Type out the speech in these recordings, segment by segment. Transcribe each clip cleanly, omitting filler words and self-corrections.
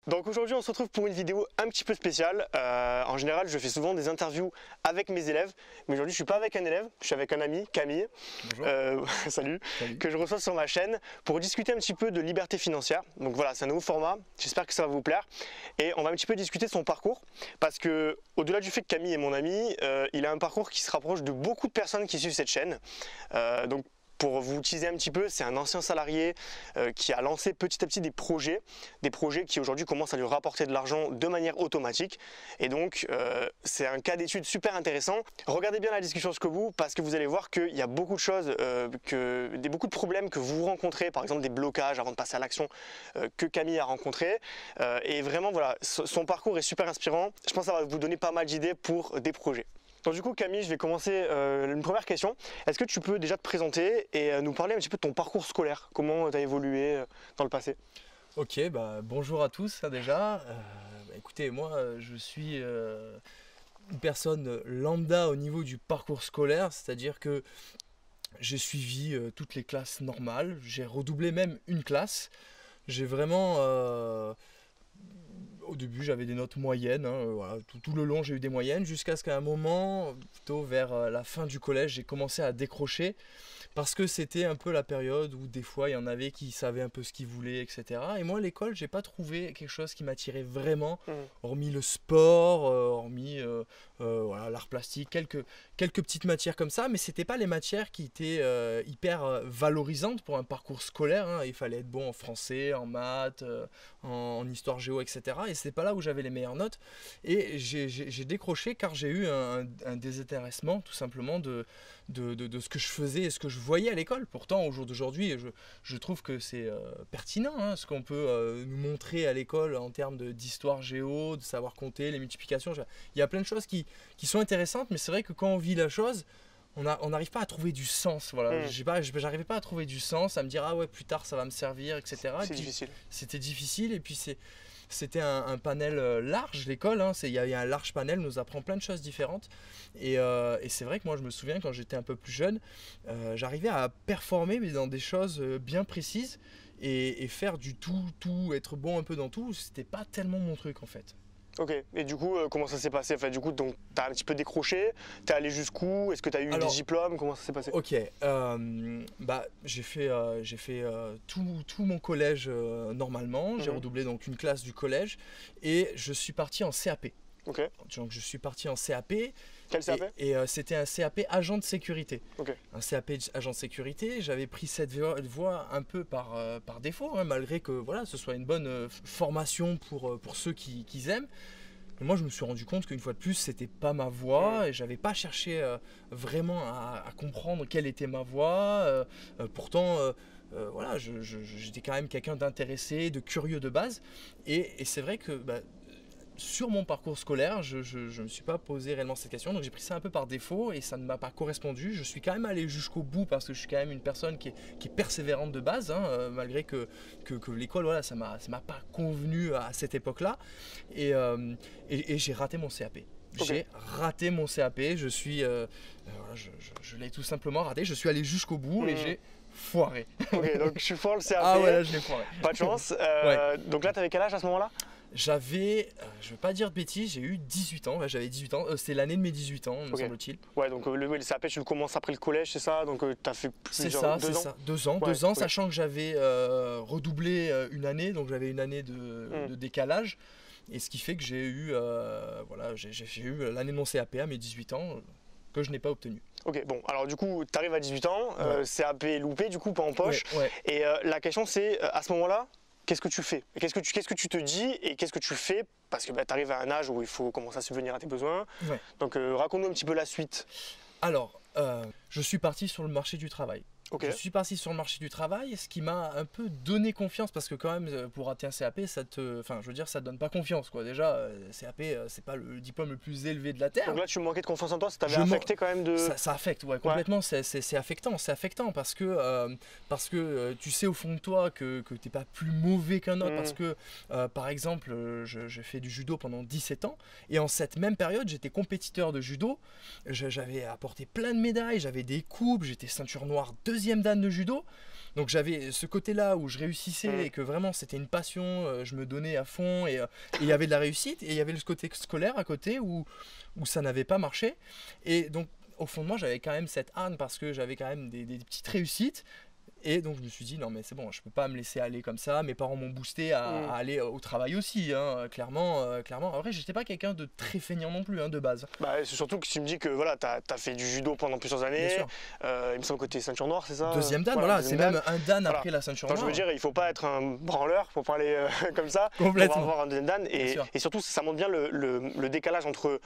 Donc aujourd'hui on se retrouve pour une vidéo un petit peu spéciale. En général je fais souvent des interviews avec mes élèves, mais aujourd'hui je suis pas avec un élève, je suis avec un ami, Camille. Bonjour. Salut. Salut. Que je reçois sur ma chaîne pour discuter un petit peu de liberté financière. Donc voilà, c'est un nouveau format, j'espère que ça va vous plaire. Et on va un petit peu discuter de son parcours, parce que au-delà du fait que Camille est mon ami, il a un parcours qui se rapproche de beaucoup de personnes qui suivent cette chaîne. Donc pour vous teaser un petit peu, c'est un ancien salarié qui a lancé petit à petit des projets qui aujourd'hui commencent à lui rapporter de l'argent de manière automatique. Et donc c'est un cas d'étude super intéressant. Regardez bien la discussion jusqu'au bout parce que vous allez voir qu'il y a beaucoup de choses, beaucoup de problèmes que vous rencontrez, par exemple des blocages avant de passer à l'action que Camille a rencontré. Et vraiment voilà, son parcours est super inspirant. Je pense que ça va vous donner pas mal d'idées pour des projets. Donc du coup Camille, je vais commencer une première question. Est-ce que tu peux déjà te présenter et nous parler un petit peu de ton parcours scolaire? Comment tu as évolué dans le passé? Ok, bonjour à tous déjà. Écoutez, moi je suis une personne lambda au niveau du parcours scolaire, c'est-à-dire que j'ai suivi toutes les classes normales, j'ai redoublé même une classe. J'ai vraiment... Au début j'avais des notes moyennes, voilà, tout le long j'ai eu des moyennes, jusqu'à ce qu'à un moment, plutôt vers la fin du collège, j'ai commencé à décrocher. Parce que c'était un peu la période où des fois il y en avait qui savaient un peu ce qu'ils voulaient, etc. Et moi à l'école, j'ai pas trouvé quelque chose qui m'attirait vraiment, hormis le sport, hormis voilà, l'art plastique, quelques petites matières comme ça, mais c'était pas les matières qui étaient hyper valorisantes pour un parcours scolaire, hein. Il fallait être bon en français, en maths, en histoire géo, etc. Et c'est pas là où j'avais les meilleures notes. Et j'ai décroché car j'ai eu un désintéressement tout simplement de ce que je faisais et ce que je voyais à l'école. Pourtant au jour d'aujourd'hui je trouve que c'est pertinent, hein, ce qu'on peut nous montrer à l'école en termes d'histoire géo, de savoir compter, les multiplications. Il y a plein de choses qui sont intéressantes, mais c'est vrai que quand on vit la chose, on n'arrive pas à trouver du sens. Voilà. J'arrivais pas à trouver du sens, à me dire ah ouais plus tard ça va me servir, etc. C'est difficile. C'était difficile et puis c'était un panel large, l'école, hein. Il y a un large panel, nous apprend plein de choses différentes. Et c'est vrai que moi je me souviens quand j'étais un peu plus jeune, j'arrivais à performer mais dans des choses bien précises et faire du tout, être bon un peu dans tout, c'était pas tellement mon truc en fait. Ok, et du coup comment ça s'est passé? Enfin, du coup donc tu as un petit peu décroché, tu es allé jusqu'où? Est-ce que tu as eu des diplômes? Comment ça s'est passé? Ok, j'ai fait tout mon collège normalement, j'ai redoublé donc une classe du collège et je suis parti en CAP. Ok. Donc je suis parti en CAP. Quel CAP? Et c'était un CAP agent de sécurité. Ok. Un CAP agent de sécurité, j'avais pris cette voie un peu par défaut, hein, malgré que voilà, ce soit une bonne formation pour ceux qui aiment. Mais moi je me suis rendu compte qu'une fois de plus c'était pas ma voie et j'avais pas cherché vraiment à comprendre quelle était ma voie. Pourtant voilà, j'étais quand même quelqu'un d'intéressé, de curieux de base. Et c'est vrai que sur mon parcours scolaire, je ne me suis pas posé réellement cette question, donc j'ai pris ça un peu par défaut et ça ne m'a pas correspondu. Je suis quand même allé jusqu'au bout parce que je suis quand même une personne qui est persévérante de base, hein, malgré que l'école, voilà, ça m'a pas convenu à cette époque-là. Et j'ai raté mon CAP. J'ai raté mon CAP, je l'ai tout simplement raté, je suis allé jusqu'au bout et j'ai foiré. Ok, donc je foire le CAP. Ah ouais, là je l'ai foiré. Pas de chance. Donc là, tu avais quel âge à ce moment-là? J'avais, je ne veux pas dire de bêtises, j'ai eu 18 ans, j'avais 18 ans, c'est l'année de mes 18 ans, me semble-t-il. Ouais, donc le CAP, tu le commences après le collège, c'est ça? Donc tu as fait plusieurs, c'est ça, 2 ans. Ça. 2 ans, sachant que j'avais redoublé une année, donc j'avais une année de décalage. Et ce qui fait que j'ai eu, voilà, j'ai eu l'année de mon CAP à mes 18 ans, que je n'ai pas obtenu. Ok, bon, alors du coup, tu arrives à 18 ans, CAP loupé, du coup, pas en poche. Ouais. Et la question, c'est, à ce moment-là, qu'est-ce que tu fais? Qu'est-ce que tu te dis et qu'est-ce que tu fais? Parce que tu arrives à un âge où il faut commencer à subvenir à tes besoins. Ouais. Donc raconte-nous un petit peu la suite. Alors, je suis parti sur le marché du travail. Okay. Je suis parti sur le marché du travail, ce qui m'a un peu donné confiance parce que quand même pour rater un CAP, ça te donne pas confiance quoi. Déjà, CAP, c'est pas le diplôme le plus élevé de la terre. Donc là, tu manquais de confiance en toi, ça t'avait affecté quand même de. Ça affecte, ouais, complètement. Ouais. C'est affectant parce que tu sais au fond de toi que t'es pas plus mauvais qu'un autre parce que par exemple, j'ai fait du judo pendant 17 ans et en cette même période, j'étais compétiteur de judo. J'avais apporté plein de médailles, j'avais des coupes, j'étais ceinture noire 2e dan de judo. Donc j'avais ce côté-là où je réussissais Mm. et que vraiment c'était une passion, je me donnais à fond et il y avait de la réussite. Et il y avait le côté scolaire à côté où ça n'avait pas marché. Et donc au fond de moi, j'avais quand même cette hargne parce que j'avais quand même des petites réussites. Et donc je me suis dit non mais c'est bon, je peux pas me laisser aller comme ça. Mes parents m'ont boosté à aller au travail aussi, hein, clairement, clairement. Après j'étais pas quelqu'un de très feignant non plus, hein, de base. Bah, c'est surtout que tu me dis que voilà, tu as fait du judo pendant plusieurs Bien années. sûr. Il me semble que tu es ceinture noire, c'est ça? Deuxième dan, voilà, c'est deuxième même un dan Voilà. après la ceinture Enfin, je noire. veux dire, il faut pas être un branleur pour parler comme ça, Complètement. pour avoir un deuxième dan. Bien sûr. Et surtout, ça montre bien le décalage entre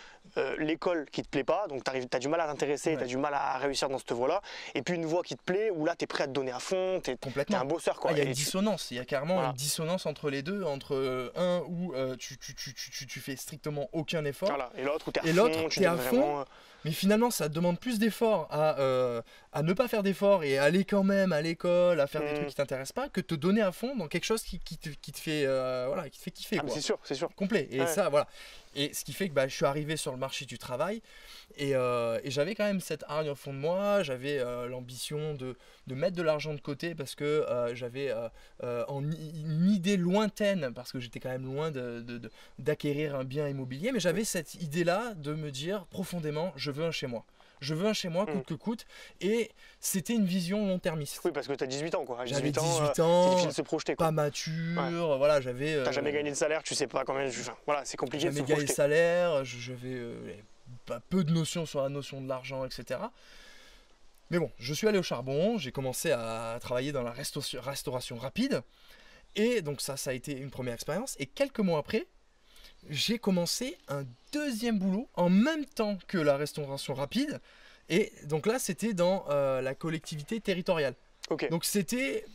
l'école qui te plaît pas, donc tu as du mal à t'intéresser, Ouais. tu as du mal à réussir dans cette voie-là, et puis une voie qui te plaît, où là, tu es prêt à te donner à fond, tu es Complètement. un bosseur. Quoi. Ah, il y a Et une dissonance, il y a carrément Voilà. une dissonance entre les deux, entre un où tu fais strictement aucun effort, voilà. Et l'autre où tu es Et à l'autre, fond, tu t'es à donnes fond. vraiment. mais finalement ça te demande plus d'efforts à ne pas faire d'efforts et aller quand même à l'école, à faire des trucs qui t'intéressent pas, que te donner à fond dans quelque chose qui te fait, voilà, qui te fait kiffer. Ah, mais Quoi. c'est sûr, c'est sûr. Complet. Et Ouais. ça, voilà. Et ce qui fait que bah, je suis arrivé sur le marché du travail et j'avais quand même cette hargne au fond de moi. J'avais l'ambition de mettre de l'argent de côté parce que j'avais une idée lointaine, parce que j'étais quand même loin d'acquérir un bien immobilier, mais j'avais cette idée-là de me dire profondément, je veux un chez moi. Je veux un chez moi, coûte que coûte. Et c'était une vision long-termiste. Oui, parce que tu as 18 ans. Quoi. À J'avais 18 ans, 18 c'est ans, difficile de se projeter. Quoi. pas mature, voilà, j'avais... T'as jamais gagné de salaire, tu sais pas combien. Enfin, voilà, c'est compliqué de se J'avais gagné le projeter. salaire, j'avais peu de notions sur la notion de l'argent, etc. Mais bon, je suis allé au charbon, j'ai commencé à travailler dans la restauration rapide. Et donc ça a été une première expérience. Et quelques mois après, j'ai commencé un deuxième boulot en même temps que la restauration rapide. Et donc là, c'était dans la collectivité territoriale. Ok. Donc c'était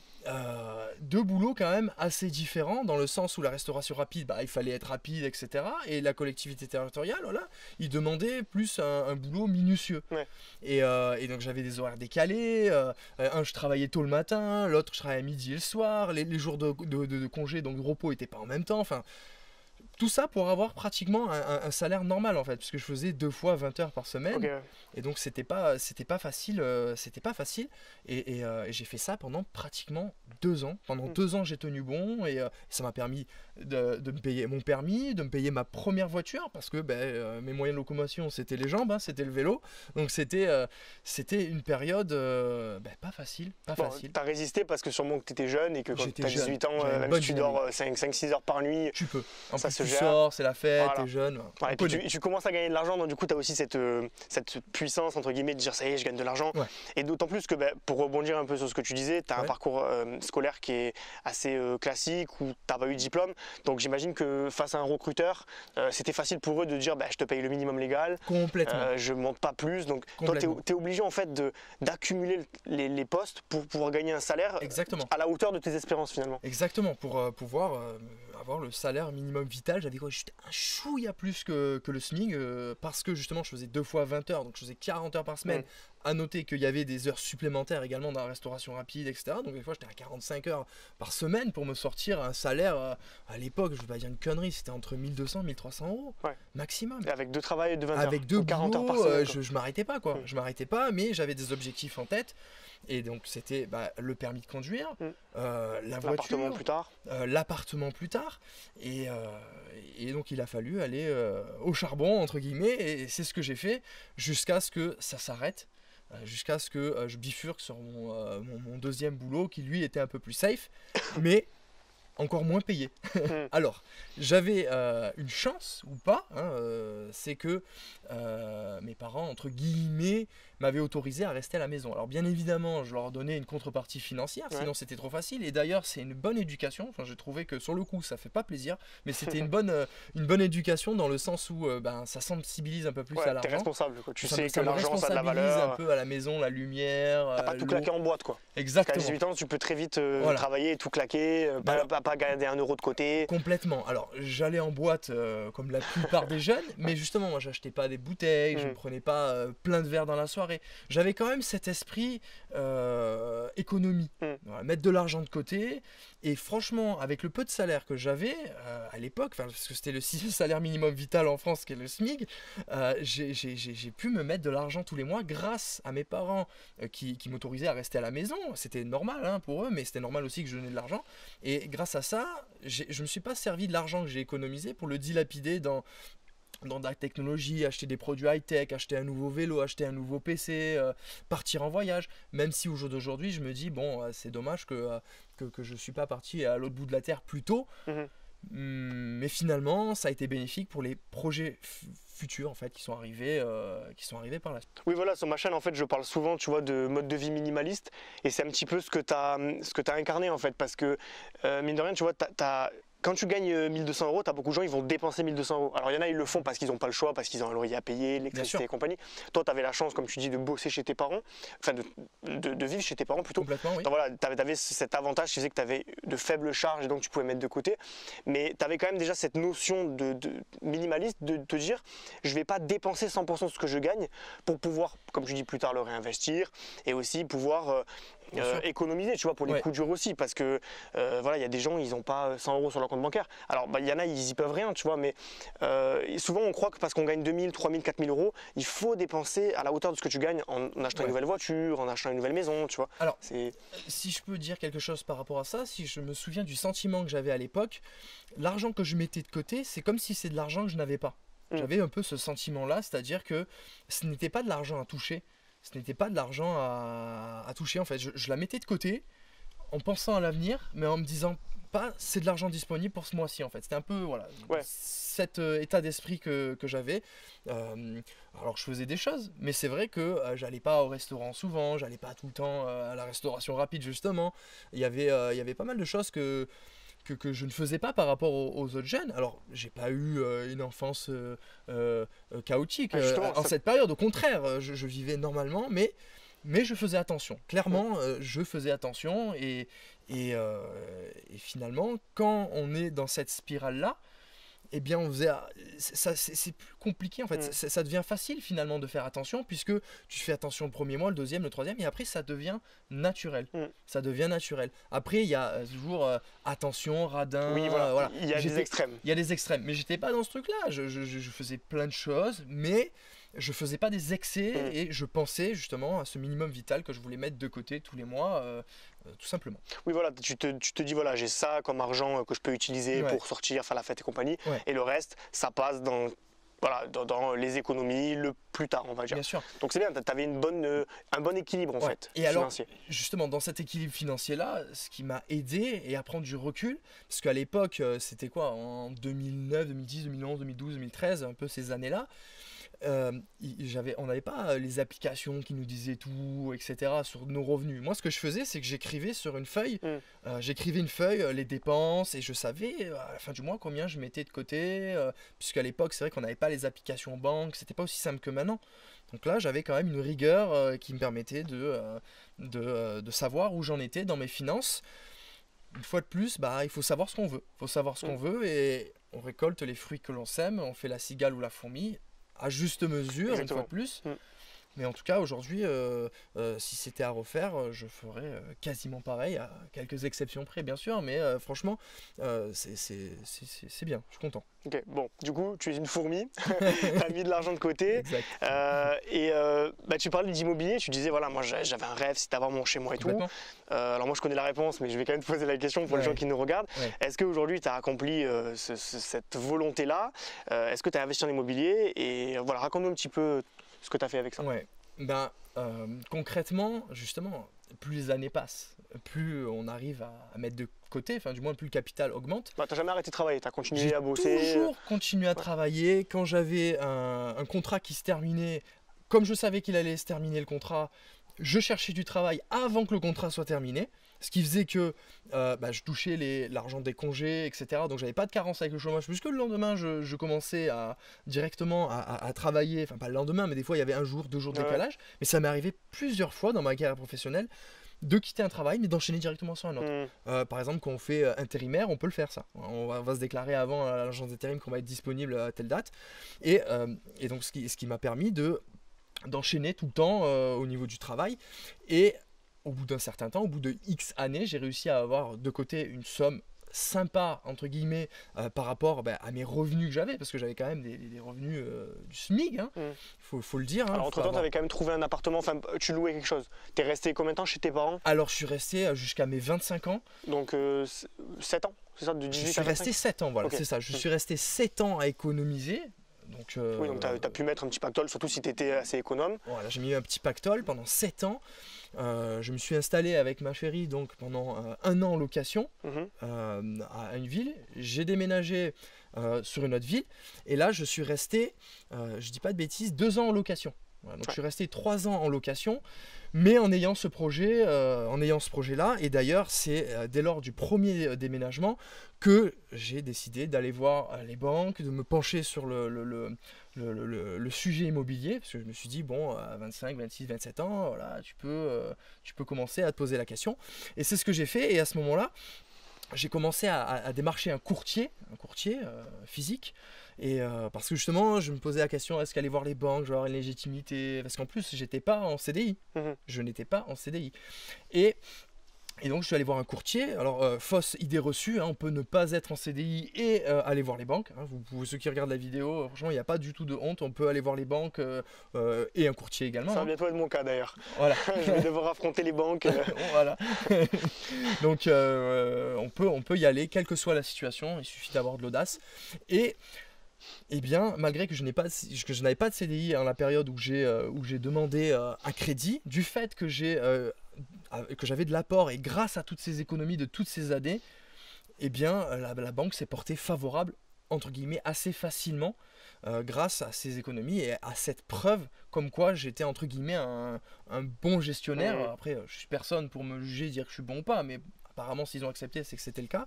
deux boulots quand même assez différents, dans le sens où la restauration rapide, bah, il fallait être rapide, etc. Et la collectivité territoriale, voilà, il demandait plus un boulot minutieux. Ouais. Et donc j'avais des horaires décalés, un je travaillais tôt le matin, l'autre je travaillais à midi et le soir, les jours de congé, donc de repos n'étaient pas en même temps, enfin... Tout ça pour avoir pratiquement un salaire normal en fait, puisque je faisais 2 fois 20 heures par semaine. Ok. Et donc c'était pas facile, et j'ai fait ça pendant pratiquement 2 ans. Pendant 2 ans j'ai tenu bon, et ça m'a permis de me payer mon permis, de me payer ma première voiture, parce que mes moyens de locomotion c'était les jambes, hein, c'était le vélo. Donc c'était une période pas facile, Bon, t'as résisté parce que sûrement que t'étais jeune et que quand J'étais t'as jeune, 18 ans, j'avais une même bonne si tu dors 5-6 heures par nuit, Tu peux. En Ça plus se tu gère. sors, c'est la fête, Voilà. t'es jeune. ouais, on et puis connaît. tu commences à gagner de l'argent, donc du coup tu as aussi cette puissance entre guillemets de dire ça y est, je gagne de l'argent. Ouais. Et d'autant plus que pour rebondir un peu sur ce que tu disais, tu as un Ouais. parcours scolaire qui est assez classique, où tu n'as pas eu de diplôme, donc j'imagine que face à un recruteur, c'était facile pour eux de dire je te paye le minimum légal, Complètement. je ne monte pas plus, donc toi Complètement. tu es obligé en fait d'accumuler les postes pour pouvoir gagner un salaire Exactement. à la hauteur de tes espérances finalement. Exactement, pour pouvoir avoir le salaire minimum vital, j'avais quoi, juste un chouïa plus que le SMIC, parce que justement je faisais 2 fois 20 heures, donc je faisais 40 heures par semaine. À noter qu'il y avait des heures supplémentaires également dans la restauration rapide, etc. Donc des fois j'étais à 45 heures par semaine pour me sortir un salaire, à l'époque, je ne vais pas dire une connerie, c'était entre 1200 et 1300 euros maximum. Et avec 2 travails de 20 heures, Avec 2 donc 40 heures par boulots, semaine. quoi. je m'arrêtais pas quoi. Je m'arrêtais pas, mais j'avais des objectifs en tête. Et donc c'était le permis de conduire, la L'appartement voiture, plus tard. l'appartement plus tard. Et donc il a fallu aller au charbon, entre guillemets, et c'est ce que j'ai fait jusqu'à ce que ça s'arrête. Jusqu'à ce que je bifurque sur mon deuxième boulot qui lui était un peu plus safe, mais encore moins payé. Alors, j'avais une chance ou pas, hein, c'est que mes parents, entre guillemets, m'avaient autorisé à rester à la maison. Alors bien évidemment, je leur donnais une contrepartie financière, sinon c'était trop facile. Et d'ailleurs, c'est une bonne éducation. Enfin, j'ai trouvé que sur le coup, ça fait pas plaisir, mais c'était une bonne éducation dans le sens où ça sensibilise un peu plus à T'es l'argent. responsable, quoi. Tu Ça sais me que l'argent ça a de la responsabilise valeur. un peu à la maison, la lumière, T'as pas tout l'eau. claqué en boîte, quoi. Parce qu'à Exactement. 18 ans, tu peux très vite Voilà. travailler et tout claquer, pas pas garder 1 euro de côté. Complètement. Alors, j'allais en boîte comme la plupart des jeunes, mais justement, moi, j'achetais pas des bouteilles, je ne prenais pas plein de verres dans la soirée. J'avais quand même cet esprit économie, voilà, mettre de l'argent de côté. Et franchement, avec le peu de salaire que j'avais à l'époque, parce que c'était le salaire minimum vital en France, qui est le SMIC, j'ai pu me mettre de l'argent tous les mois grâce à mes parents qui m'autorisaient à rester à la maison. C'était normal hein, pour eux, mais c'était normal aussi que je donnais de l'argent. Et grâce à ça, je ne me suis pas servi de l'argent que j'ai économisé pour le dilapider dans de la technologie, acheter des produits high-tech, acheter un nouveau vélo, acheter un nouveau PC, partir en voyage. Même si au jour d'aujourd'hui, je me dis, bon, c'est dommage que je ne suis pas parti à l'autre bout de la Terre plus tôt. Mais finalement, ça a été bénéfique pour les projets futurs en fait, qui sont arrivés par la suite. Oui, voilà, sur ma chaîne, en fait, je parle souvent, tu vois, de mode de vie minimaliste. Et c'est un petit peu ce que tu as incarné, en fait. Parce que, mine de rien, tu vois, quand tu gagnes 1 200 euros, tu as beaucoup de gens, ils vont dépenser 1 200 euros. Alors il y en a, ils le font parce qu'ils n'ont pas le choix, parce qu'ils ont un loyer à payer, l'électricité et compagnie. Toi, tu avais la chance, comme tu dis, de bosser chez tes parents, enfin de vivre chez tes parents plutôt. Complètement, oui. Donc voilà, tu avais cet avantage qui faisait que tu avais de faibles charges et donc tu pouvais mettre de côté. Mais tu avais quand même déjà cette notion de minimaliste, de te dire, je ne vais pas dépenser 100% de ce que je gagne pour pouvoir, comme je dis plus tard, le réinvestir et aussi pouvoir économiser, tu vois, pour les coups durs aussi, parce que voilà, il y a des gens, ils n'ont pas 100 euros sur leur compte bancaire. Alors il y en a, ils y peuvent rien, tu vois, mais souvent on croit que parce qu'on gagne 2000, 3000, 4000 euros, il faut dépenser à la hauteur de ce que tu gagnes en achetant une nouvelle voiture, en achetant une nouvelle maison, tu vois. Alors, si je peux dire quelque chose par rapport à ça, si je me souviens du sentiment que j'avais à l'époque, l'argent que je mettais de côté, c'est comme si c'est de l'argent que je n'avais pas. J'avais un peu ce sentiment-là, c'est-à-dire que ce n'était pas de l'argent à toucher. Ce n'était pas de l'argent à toucher en fait. Je la mettais de côté en pensant à l'avenir, mais en me disant pas c'est de l'argent disponible pour ce mois-ci en fait. C'était un peu voilà cet état d'esprit que j'avais. Alors je faisais des choses, mais c'est vrai que j'allais pas au restaurant souvent, j'allais pas tout le temps à la restauration rapide justement. Il y avait pas mal de choses que je ne faisais pas par rapport aux autres jeunes. Alors, j'ai pas eu une enfance chaotique cette période. Au contraire, je vivais normalement, mais je faisais attention. Clairement, je faisais attention. Et finalement, quand on est dans cette spirale-là, eh bien, c'est plus compliqué en fait. Ça devient facile finalement de faire attention puisque tu fais attention le premier mois, le deuxième, le troisième, et après ça devient naturel. Ça devient naturel. Après, il y a toujours attention, radin. Oui, voilà. Il y a des extrêmes. Il y a des extrêmes. Mais j'étais pas dans ce truc-là. Je faisais plein de choses, mais je faisais pas des excès et je pensais justement à ce minimum vital que je voulais mettre de côté tous les mois. Tout simplement. Oui, voilà, tu te dis, voilà, j'ai ça comme argent que je peux utiliser pour sortir, faire la fête et compagnie. Et le reste, ça passe dans les économies le plus tard, on va dire. Bien sûr. Donc c'est bien, tu avais un bon équilibre en fait, et financier. Alors, justement, dans cet équilibre financier-là, ce qui m'a aidé et à prendre du recul, parce qu'à l'époque, c'était quoi, en 2009, 2010, 2011, 2012, 2013, un peu ces années-là, on n'avait pas les applications qui nous disaient tout, etc. sur nos revenus. Moi, ce que je faisais, c'est que j'écrivais sur une feuille, les dépenses, et je savais à la fin du mois combien je mettais de côté, puisqu'à l'époque, c'est vrai qu'on n'avait pas les applications banque, c'était pas aussi simple que maintenant. Donc là, j'avais quand même une rigueur qui me permettait de savoir où j'en étais dans mes finances. Une fois de plus, il faut savoir ce qu'on veut. Il faut savoir ce qu'on veut et on récolte les fruits que l'on sème, on fait la cigale ou la fourmi à juste mesure. Exactement. Une fois de plus. Mais en tout cas, aujourd'hui, si c'était à refaire, je ferais quasiment pareil, à quelques exceptions près, bien sûr. Mais franchement, c'est bien, je suis content. Ok, bon, du coup, tu es une fourmi, tu as mis de l'argent de côté. Tu parlais d'immobilier, tu disais, voilà, moi j'avais un rêve, c'est d'avoir mon chez moi et tout. Alors moi je connais la réponse, mais je vais quand même te poser la question pour les gens qui nous regardent. Est-ce qu'aujourd'hui tu as accompli cette volonté-là? Est-ce que tu as investi en immobilier? Et voilà, raconte-nous un petit peu ce que tu as fait avec ça. Concrètement, justement, plus les années passent, plus on arrive à mettre de côté, enfin du moins plus le capital augmente. Tu n'as jamais arrêté de travailler, tu as continué à bosser. J'ai toujours continué à travailler. Quand j'avais un contrat qui se terminait, comme je savais qu'il allait se terminer le contrat, je cherchais du travail avant que le contrat soit terminé. Ce qui faisait que je touchais l'argent des congés, etc. Donc j'avais pas de carence avec le chômage. Puisque le lendemain, je commençais directement à travailler. Enfin pas le lendemain, mais des fois il y avait un jour, 2 jours de décalage. Mais ça m'est arrivé plusieurs fois dans ma carrière professionnelle de quitter un travail, mais d'enchaîner directement sur un autre. Par exemple, quand on fait intérimaire, on peut le faire ça. On va se déclarer avant à l'agence d'intérim qu'on va être disponible à telle date. Et donc, ce qui m'a permis d'enchaîner tout le temps au niveau du travail. Et au bout d'un certain temps, au bout de X années, j'ai réussi à avoir de côté une somme sympa entre guillemets par rapport à mes revenus que j'avais, parce que j'avais quand même des revenus du SMIC, hein. Faut le dire, hein. Alors entre temps tu avais quand même trouvé un appartement, enfin tu louais quelque chose. T'es resté combien de temps chez tes parents? Alors je suis resté jusqu'à mes 25 ans. Donc 7 ans, c'est ça, de 18 je suis à 25? resté 7 ans, voilà, Okay. c'est ça, je suis resté 7 ans à économiser. Donc, oui, donc tu as pu mettre un petit pactole, surtout si tu étais assez économe. Voilà, j'ai mis un petit pactole pendant 7 ans. Je me suis installé avec ma chérie donc, pendant 1 an en location à une ville. J'ai déménagé sur une autre ville. Et là, je suis resté, je dis pas de bêtises, 2 ans en location. Voilà, donc je suis resté 3 ans en location, mais en ayant ce projet-là. Et d'ailleurs, c'est dès lors du premier déménagement que j'ai décidé d'aller voir les banques, de me pencher sur le sujet immobilier, parce que je me suis dit, bon, à 25, 26, 27 ans, voilà, tu peux commencer à te poser la question. Et c'est ce que j'ai fait, et à ce moment-là, j'ai commencé à démarcher un courtier physique. Et parce que justement, je me posais la question, est-ce qu'aller voir les banques, je vais avoir une légitimité? Parce qu'en plus, j'étais pas en CDI. Je n'étais pas en CDI. Et donc, je suis allé voir un courtier. Alors, fausse idée reçue, hein, on peut ne pas être en CDI et aller voir les banques. Hein. Ceux qui regardent la vidéo, franchement, il n'y a pas du tout de honte. On peut aller voir les banques et un courtier également. Ça va bientôt être mon cas d'ailleurs. Voilà. Je vais devoir affronter les banques. Voilà. Donc, on peut y aller, quelle que soit la situation. Il suffit d'avoir de l'audace. Et eh bien, malgré que je n'avais pas de CDI à la période où j'ai demandé un crédit, du fait que j'avais de l'apport et grâce à toutes ces économies de toutes ces années, eh bien, la banque s'est portée favorable, entre guillemets, assez facilement grâce à ces économies et à cette preuve comme quoi j'étais, entre guillemets, un bon gestionnaire. Après, je suis personne pour me juger, dire que je suis bon ou pas, mais apparemment, s'ils ont accepté, c'est que c'était le cas.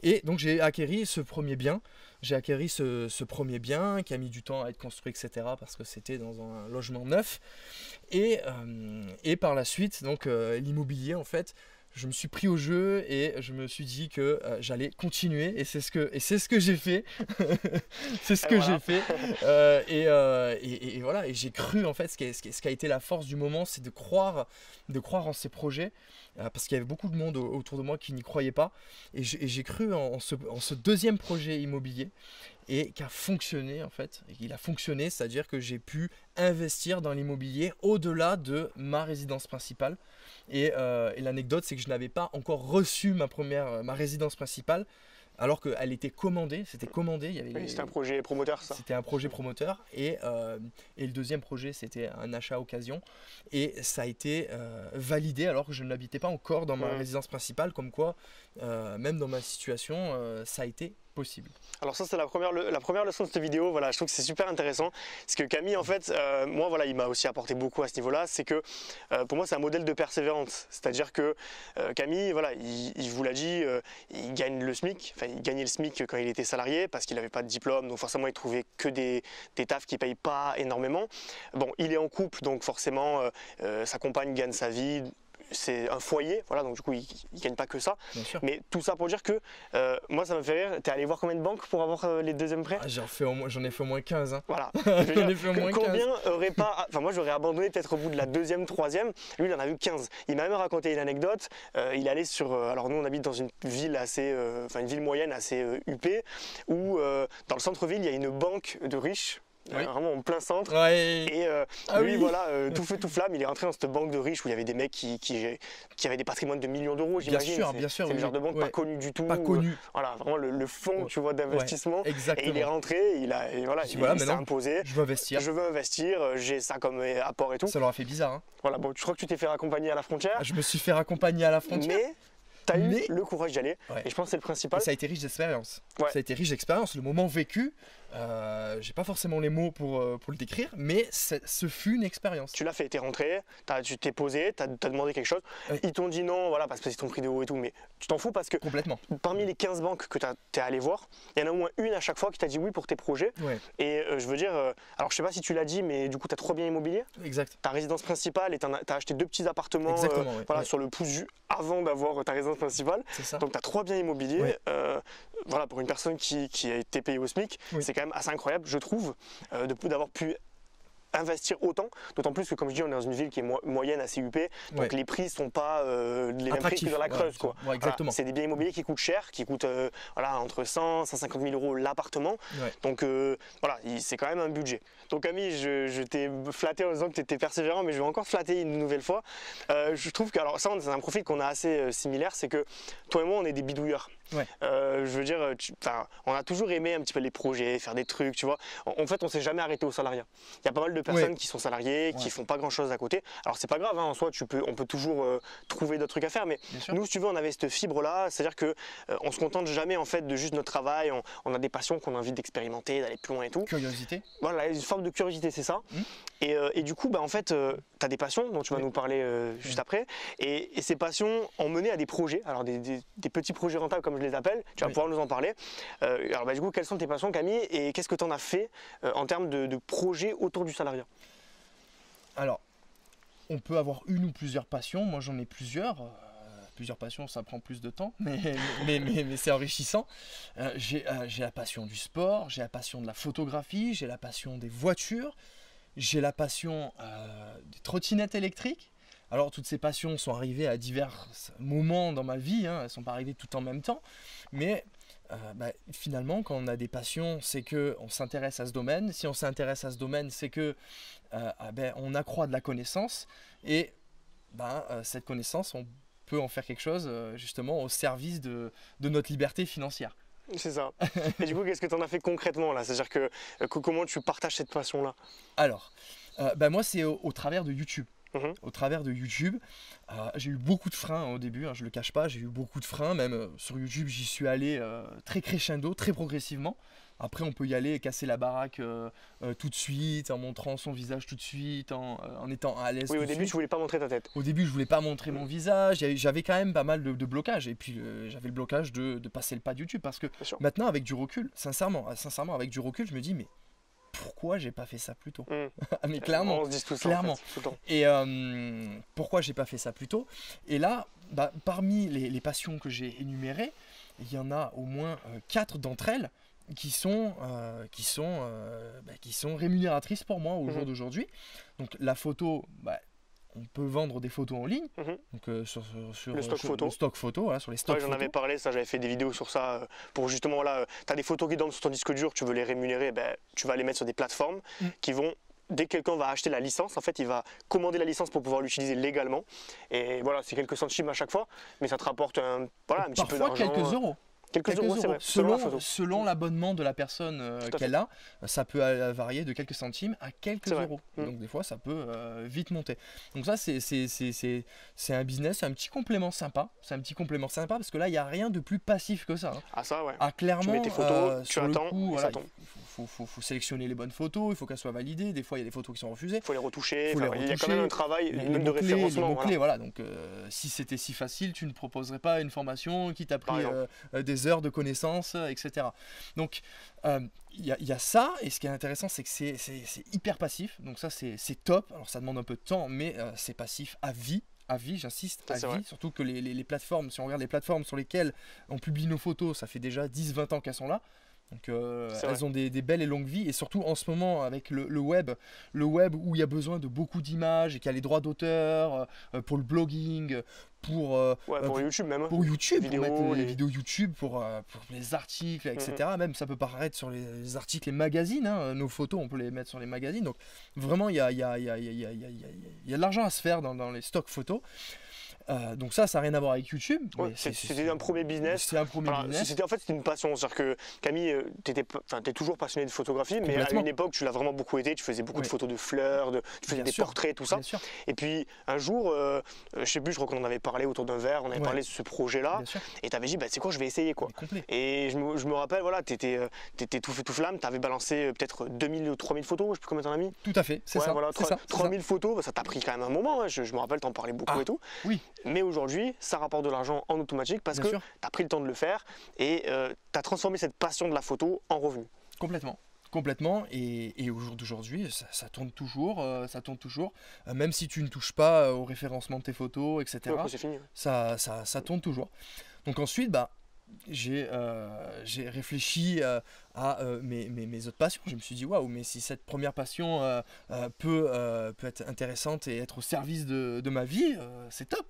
Et donc, j'ai acquéri ce premier bien. Ce premier bien qui a mis du temps à être construit, etc. Parce que c'était dans un logement neuf. Et par la suite, donc l'immobilier, en fait, je me suis pris au jeu et je me suis dit que j'allais continuer. Et c'est ce que j'ai fait. C'est ce que j'ai fait. Et voilà. Et j'ai cru, en fait, ce qui a été la force du moment, c'est de croire en ces projets. Parce qu'il y avait beaucoup de monde autour de moi qui n'y croyait pas. Et j'ai cru en ce deuxième projet immobilier et qui a fonctionné en fait. Et il a fonctionné, c'est-à-dire que j'ai pu investir dans l'immobilier au-delà de ma résidence principale. Et l'anecdote, c'est que je n'avais pas encore reçu ma résidence principale. Alors qu'elle était commandée, c'était commandé. C'était un projet promoteur, ça. C'était un projet promoteur et le deuxième projet, c'était un achat occasion. Et ça a été validé alors que je n'habitais pas encore dans ma résidence principale, comme quoi, même dans ma situation, ça a été possible. Alors ça, c'est la première leçon de cette vidéo. Voilà, je trouve que c'est super intéressant. Parce que Camille, en fait, moi, voilà, il m'a aussi apporté beaucoup à ce niveau-là. C'est que pour moi, c'est un modèle de persévérance. C'est-à-dire que Camille, voilà, il vous l'a dit, il gagne le SMIC. Enfin, il gagnait le SMIC quand il était salarié parce qu'il n'avait pas de diplôme. Donc forcément, il trouvait que des tafs qui ne payent pas énormément. Bon, il est en couple, donc forcément, sa compagne gagne sa vie. C'est un foyer, voilà, donc du coup il gagne pas que ça. Mais tout ça pour dire que moi ça me fait rire. T'es allé voir combien de banques pour avoir les deuxièmes prêts? J'en ai fait au moins 15. Hein. Voilà. J'en ai fait au moins 15. Combien aurait pas. Enfin, moi j'aurais abandonné peut-être au bout de la deuxième, troisième. Lui il en a eu 15. Il m'a même raconté une anecdote. Il allait sur. Alors nous on habite dans une ville assez. Enfin une ville moyenne assez huppée où dans le centre-ville il y a une banque de riches. Oui. Vraiment en plein centre. Ouais. Et lui, voilà, tout feu, tout flamme, il est rentré dans cette banque de riches où il y avait des mecs qui avaient des patrimoines de millions d'euros, j'imagine. Bien sûr. C'est le genre de banque pas connu du tout. Pas connu. Voilà, vraiment le fonds, tu vois, d'investissement. Exactement. Et il est rentré, il s'est imposé. Je veux investir. J'ai ça comme apport et tout. Ça leur a fait bizarre. Hein. Voilà, bon, je crois que tu t'es fait raccompagner à la frontière. Je me suis fait raccompagner à la frontière. Mais tu as eu le courage d'y aller. Et je pense que c'est le principal. Et ça a été riche d'expérience. Ça a été riche d'expérience. Le moment vécu, J'ai pas forcément les mots pour le décrire, mais ce fut une expérience. Tu l'as fait, t'es rentré, tu t'es posé, t'as demandé quelque chose, Oui. ils t'ont dit non, voilà, parce qu'ils t'ont pris de haut et tout, mais tu t'en fous parce que Complètement. parmi les 15 banques que t'es allé voir, il y en a au moins une à chaque fois qui t'a dit oui pour tes projets. Ouais, Et je veux dire, alors je sais pas si tu l'as dit, mais du coup t'as 3 biens immobiliers, exact. ta résidence principale et t'as acheté 2 petits appartements Exactement, oui. voilà, Ouais. sur le pouce avant d'avoir ta résidence principale. C'est ça. Donc tu as 3 biens immobiliers. Ouais. Voilà, pour une personne qui a été payée au SMIC, Oui. c'est quand même assez incroyable, je trouve, d'avoir pu investir autant, d'autant plus que comme je dis on est dans une ville qui est moyenne assez huppée, donc Ouais. les prix sont pas les mêmes prix que Attractif, dans la voilà, Creuse quoi. ouais, exactement. Voilà, c'est des biens immobiliers qui coûtent cher, qui coûtent voilà, entre 100 150 000 euros l'appartement, Ouais. donc voilà, c'est quand même un budget. Donc Camille, je t'ai flatté en disant que tu étais persévérant, mais je vais encore flatter une nouvelle fois. Je trouve que, alors ça c'est un profil qu'on a assez similaire, c'est que toi et moi on est des bidouilleurs. Ouais. Je veux dire, on a toujours aimé un petit peu les projets, faire des trucs, tu vois. En fait, on s'est jamais arrêté au salariat. Il y a pas mal de personnes qui sont salariées, qui font pas grand chose à côté. Alors c'est pas grave, hein, en soi, on peut toujours trouver d'autres trucs à faire, mais Bien sûr. nous, si tu veux, on avait cette fibre-là, c'est-à-dire que on se contente jamais en fait de juste notre travail. On a des passions qu'on a envie d'expérimenter, d'aller plus loin et tout. Curiosité. Voilà, une forme de curiosité, c'est ça. Et du coup, en fait, tu as des passions dont tu vas nous parler juste après. Et ces passions ont mené à des projets, alors des petits projets rentables comme je les appelle. Tu vas pouvoir nous en parler. Alors du coup, quelles sont tes passions, Camille, et qu'est-ce que tu en as fait en termes de projets autour du salariat? Alors, on peut avoir une ou plusieurs passions. Moi, j'en ai plusieurs. Plusieurs passions, ça prend plus de temps, mais c'est enrichissant. J'ai la passion du sport, j'ai la passion de la photographie, j'ai la passion des voitures, j'ai la passion des trottinettes électriques. Alors, toutes ces passions sont arrivées à divers moments dans ma vie, hein, elles ne sont pas arrivées tout en même temps, mais finalement, quand on a des passions, c'est qu'on s'intéresse à ce domaine. Si on s'intéresse à ce domaine, c'est que on accroît de la connaissance, et cette connaissance, on peut en faire quelque chose justement au service de notre liberté financière. C'est ça. Et du coup, qu'est-ce que tu en as fait concrètement là? C'est-à-dire que comment tu partages cette passion-là? Alors, moi, c'est au travers de YouTube. Au travers de YouTube, j'ai eu beaucoup de freins au début, hein, je le cache pas, j'ai eu beaucoup de freins, même sur YouTube j'y suis allé très crescendo, très progressivement. Après on peut y aller et casser la baraque tout de suite, en montrant son visage tout de suite, en étant à l'aise. Oui, tout au de début suite. tu voulais pas montrer ta tête. Au début je voulais pas montrer mon visage, j'avais quand même pas mal de blocages, et puis j'avais le blocage de passer le pas de YouTube, parce que maintenant avec du recul, sincèrement avec du recul, je me dis mais pourquoi j'ai pas fait ça plus tôt? Mais clairement, on se dit tout ça, clairement. en fait, tout le temps. Et pourquoi j'ai pas fait ça plus tôt? Et là, parmi les passions que j'ai énumérées, il y en a au moins 4 d'entre elles qui sont rémunératrices pour moi au jour d'aujourd'hui. Donc la photo, on peut vendre des photos en ligne, donc sur le stock photo. Voilà, sur les stocks J'en photos. avais parlé, ça, j'avais fait des vidéos sur ça pour justement là, tu as des photos qui dorment sur ton disque dur, tu veux les rémunérer, tu vas les mettre sur des plateformes qui vont, dès que quelqu'un va acheter la licence, en fait, il va commander la licence pour pouvoir l'utiliser légalement. Et voilà, c'est quelques centimes à chaque fois, mais ça te rapporte un petit peu d'argent. Parfois quelques euros. Quelques euros, c'est vrai, selon l'abonnement de la personne qu'elle a, ça peut varier de quelques centimes à quelques euros. Donc des fois, ça peut vite monter. Donc ça, c'est un business, c'est un petit complément sympa. C'est un petit complément sympa parce que là, il n'y a rien de plus passif que ça. Hein. Ah ça, ouais. Ah, clairement, tu mets tes photos, tu attends, coup, et ça tombe. Faut sélectionner les bonnes photos, il faut qu'elles soient validées. Des fois, il y a des photos qui sont refusées. Il faut les retoucher. Il y a quand même un travail de référencement. Les mots-clés, voilà. Donc, si c'était si facile, tu ne proposerais pas une formation qui t'a pris des heures de connaissances, etc. Donc, il y a ça. Et ce qui est intéressant, c'est que c'est hyper passif. Donc ça, c'est top. Alors, ça demande un peu de temps, mais c'est passif à vie. À vie, j'insiste, à vie, surtout que les plateformes, si on regarde les plateformes sur lesquelles on publie nos photos, ça fait déjà 10-20 ans qu'elles sont là. Donc elles ont des belles et longues vies, et surtout en ce moment avec le web où il y a besoin de beaucoup d'images et qu'il y a les droits d'auteur pour le blogging, pour YouTube même. Pour YouTube, pour mettre les vidéos YouTube, pour les articles, etc. Même ça peut paraître sur les articles et magazines, hein. Nos photos on peut les mettre sur les magazines. Donc vraiment il y a de l'argent à se faire dans les stocks photos. Donc ça n'a rien à voir avec YouTube. Ouais, c'était un premier business. C'était un premier business. En fait, c'était une passion. C'est-à-dire que Camille, t'es toujours passionné de photographie, mais à une époque, tu l'as vraiment beaucoup été. Tu faisais beaucoup de photos de fleurs, tu faisais des portraits, tout ça. Et puis un jour, je sais plus, je crois qu'on en avait parlé autour d'un verre, on avait parlé de ce projet-là. Et tu avais dit, bah, c'est quoi, je vais essayer quoi. Et je me rappelle, voilà, tu étais tout feu tout flamme. Tu avais balancé peut-être 2000 ou 3000 photos, je sais plus combien t'en as mis. Tout à fait, c'est ça. Voilà, 3000 photos, ça t'a pris quand même un moment. Hein. Je me rappelle, t'en parlais beaucoup et tout. Oui. Mais aujourd'hui, ça rapporte de l'argent en automatique parce que tu as pris le temps de le faire et tu as transformé cette passion de la photo en revenu. Complètement, et au jour d'aujourd'hui, ça tourne toujours, même si tu ne touches pas au référencement de tes photos, etc. C'est fini. Ça tourne toujours. Donc ensuite, bah, j'ai réfléchi à mes autres passions. Je me suis dit, waouh, mais si cette première passion peut être intéressante et être au service de ma vie, c'est top.